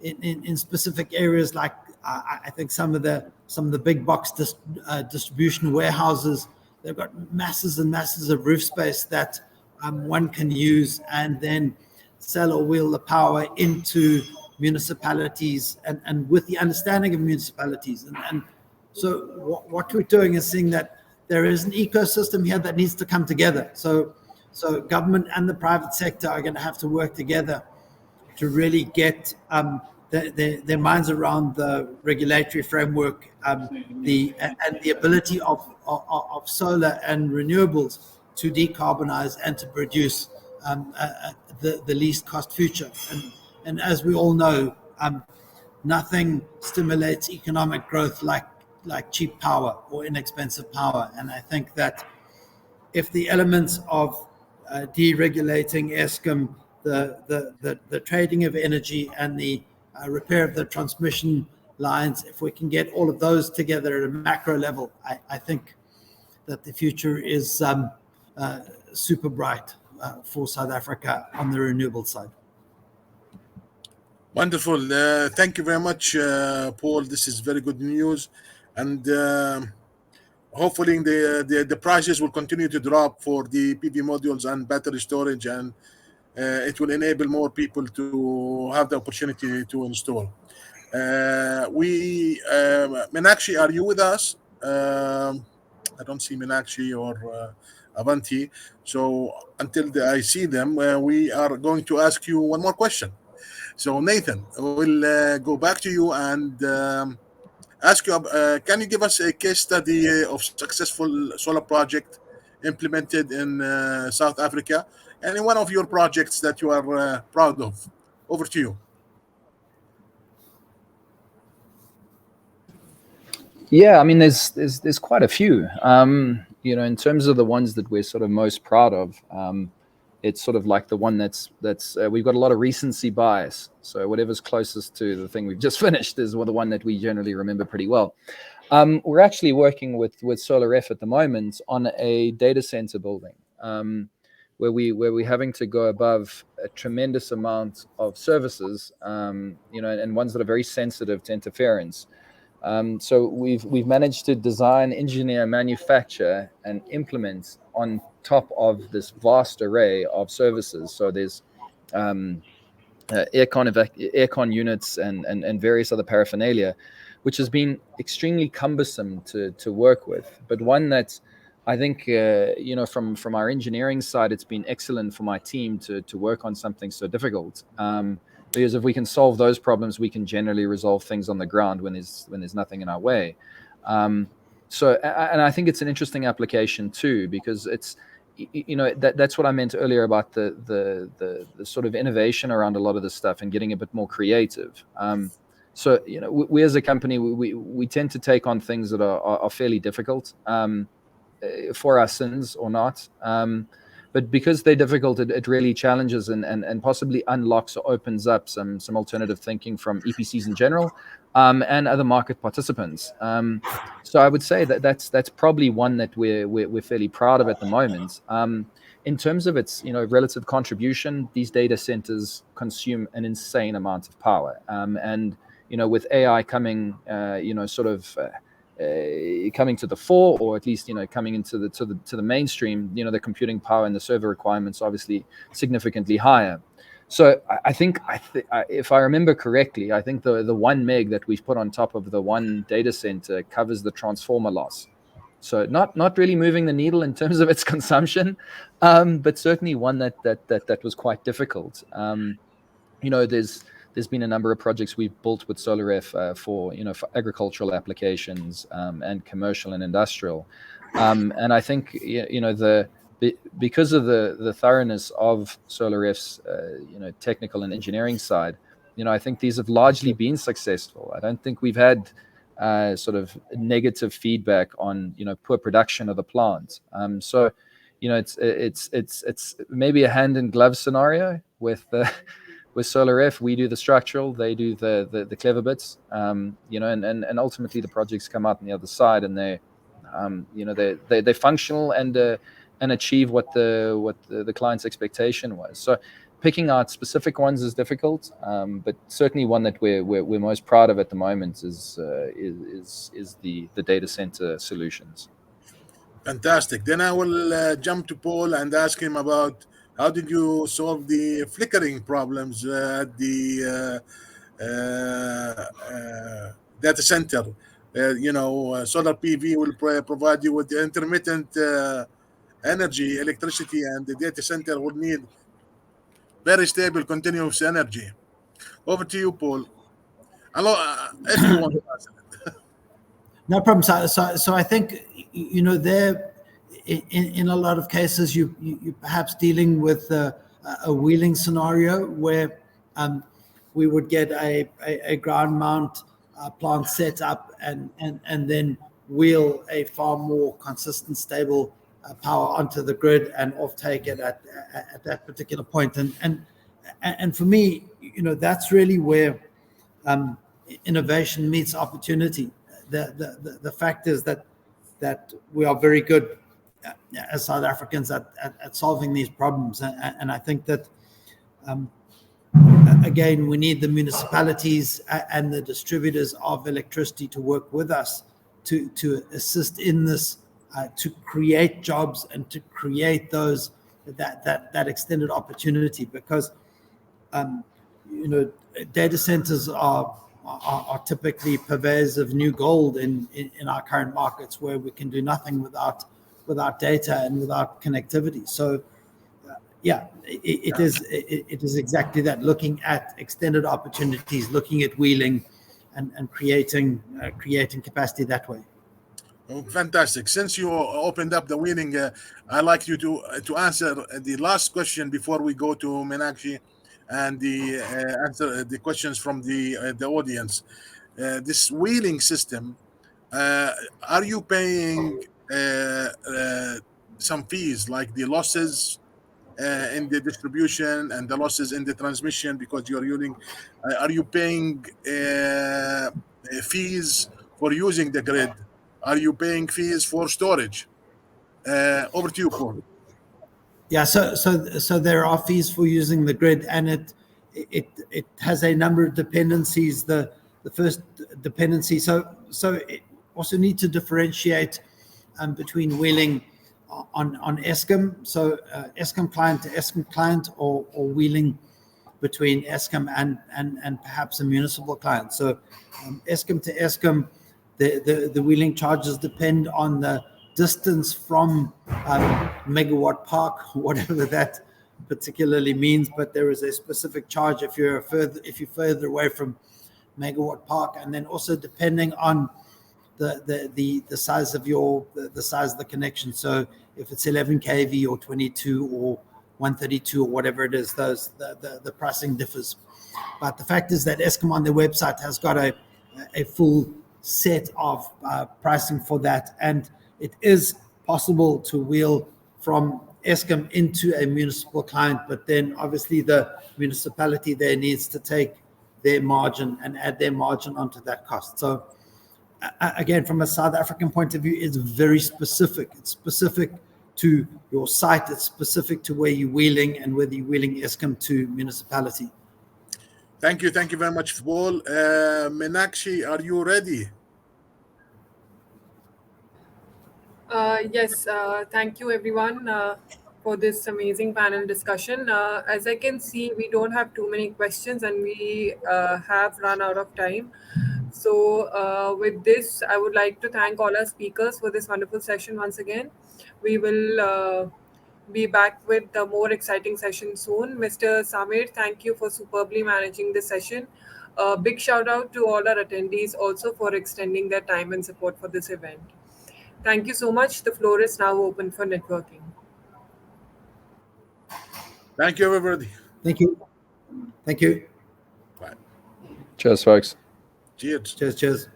in specific areas like I think some of the big box distribution warehouses, they've got masses and masses of roof space that one can use and then sell or wheel the power into municipalities, and with the understanding of municipalities. And so what we're doing is seeing that there is an ecosystem here that needs to come together. So government and the private sector are going to have to work together to really get their minds around the regulatory framework, and the ability of solar and renewables to decarbonize and to produce the least cost future. And as we all know, nothing stimulates economic growth like cheap power or inexpensive power. And I think that if the elements of deregulating Eskom, the trading of energy, and the repair of the transmission lines, if we can get all of those together at a macro level, I think that the future is super bright for South Africa on the renewable side. Wonderful. Thank you very much, Paul. This is very good news. And hopefully the prices will continue to drop for the PV modules and battery storage, and it will enable more people to have the opportunity to install. Meenakshi, are you with us? I don't see Meenakshi or Avanti. So until I see them, we are going to ask you one more question. So Nathan, we'll go back to you and ask you, can you give us a case study of successful solar project implemented in South Africa? Any one of your projects that you are proud of? Over to you. Yeah, I mean, there's quite a few. In terms of the ones that we're sort of most proud of, it's sort of like the one that's we've got a lot of recency bias. So whatever's closest to the thing we've just finished is the one that we generally remember pretty well. We're actually working with SolarF at the moment on a data center building, where we're having to go above a tremendous amount of services, and ones that are very sensitive to interference. So we've managed to design, engineer, manufacture, and implement on top of this vast array of services. So there's aircon units and various other paraphernalia, which has been extremely cumbersome to work with. But one that I think from our engineering side, it's been excellent for my team to work on something so difficult. Because if we can solve those problems, we can generally resolve things on the ground when there's nothing in our way. So I think it's an interesting application too, because it's that's what I meant earlier about the sort of innovation around a lot of this stuff and getting a bit more creative. So we as a company, we tend to take on things that are fairly difficult for our sins or not. But because they're difficult, it really challenges and possibly unlocks or opens up some alternative thinking from EPCs in general, and other market participants. So I would say that's probably one that we're fairly proud of at the moment. In terms of its relative contribution, these data centers consume an insane amount of power, and with AI coming, coming to the fore, or at least coming into the mainstream, the computing power and the server requirements are obviously significantly higher. So I think if I remember correctly, I think the 1 meg that we've put on top of the one data center covers the transformer loss. So not really moving the needle in terms of its consumption, but certainly one that was quite difficult. There's been a number of projects we've built with SolarF for agricultural applications, and commercial and industrial, and I think because of the thoroughness of SolarF's technical and engineering side, I think these have largely been successful. I don't think we've had sort of negative feedback on poor production of the plant. So it's maybe a hand in glove scenario with Solar F. We do the structural, they do the clever bits, and ultimately the projects come out on the other side, and they're functional and achieve what the client's expectation was. So picking out specific ones is difficult, but certainly one that we're most proud of at the moment is the data center solutions. Fantastic. Then I will jump to Paul and ask him about how did you solve the flickering problems at the data center. Solar PV will provide you with the intermittent energy, electricity, and the data center will need very stable, continuous energy. Over to you, Paul. If you want to answer it. No problem. So I think there in a lot of cases you perhaps dealing with a wheeling scenario where we would get a ground mount plant set up and then wheel a far more consistent, stable power onto the grid and offtake it at that particular point. And for me, that's really where innovation meets opportunity. The fact is that we are very good as South Africans at solving these problems, and I think that again we need the municipalities and the distributors of electricity to work with us to assist in this, to create jobs and to create that extended opportunity, because data centers are typically purveyors of new gold in our current markets, where we can do nothing without data and without connectivity. So it is exactly that, looking at extended opportunities, looking at wheeling and creating capacity that way. Oh, fantastic. Since you opened up the wheeling, I'd like you to answer the last question before we go to Meenakshi and answer the questions from the audience. This wheeling system, are you paying some fees, like the losses in the distribution and the losses in the transmission, because you're using? Are you paying fees for using the grid? Are you paying fees for storage? Over to you, Paul. Yeah, so there are fees for using the grid, and it has a number of dependencies. The first dependency, so it also need to differentiate between wheeling on Eskom, so Eskom client to Eskom client, or wheeling between Eskom and perhaps a municipal client. So Eskom to Eskom, the wheeling charges depend on the distance from megawatt park, whatever that particularly means, but there is a specific charge if you're further away from megawatt park, and then also depending on the size of the size of the connection. So if it's 11 kV or 22 or 132 or whatever it is, the pricing differs. But the fact is that Eskom on their website has got a full set of pricing for that, and it is possible to wheel from Eskom into a municipal client, but then obviously the municipality there needs to take their margin and add their margin onto that cost. So again, from a South African point of view, it's very specific. It's specific to your site. It's specific to where you're wheeling and whether you're wheeling Eskom to municipality. Thank you very much, Paul. Meenakshi, are you ready? Yes, thank you everyone for this amazing panel discussion. As I can see, we don't have too many questions and we have run out of time. So with this, I would like to thank all our speakers for this wonderful session once again. We will be back with a more exciting session soon. Mr. Samir, thank you for superbly managing this session. Big shout out to all our attendees also for extending their time and support for this event. Thank you so much. The floor is now open for networking. Thank you, everybody. Thank you. Thank you. Bye. Cheers, folks. Cheers. Cheers.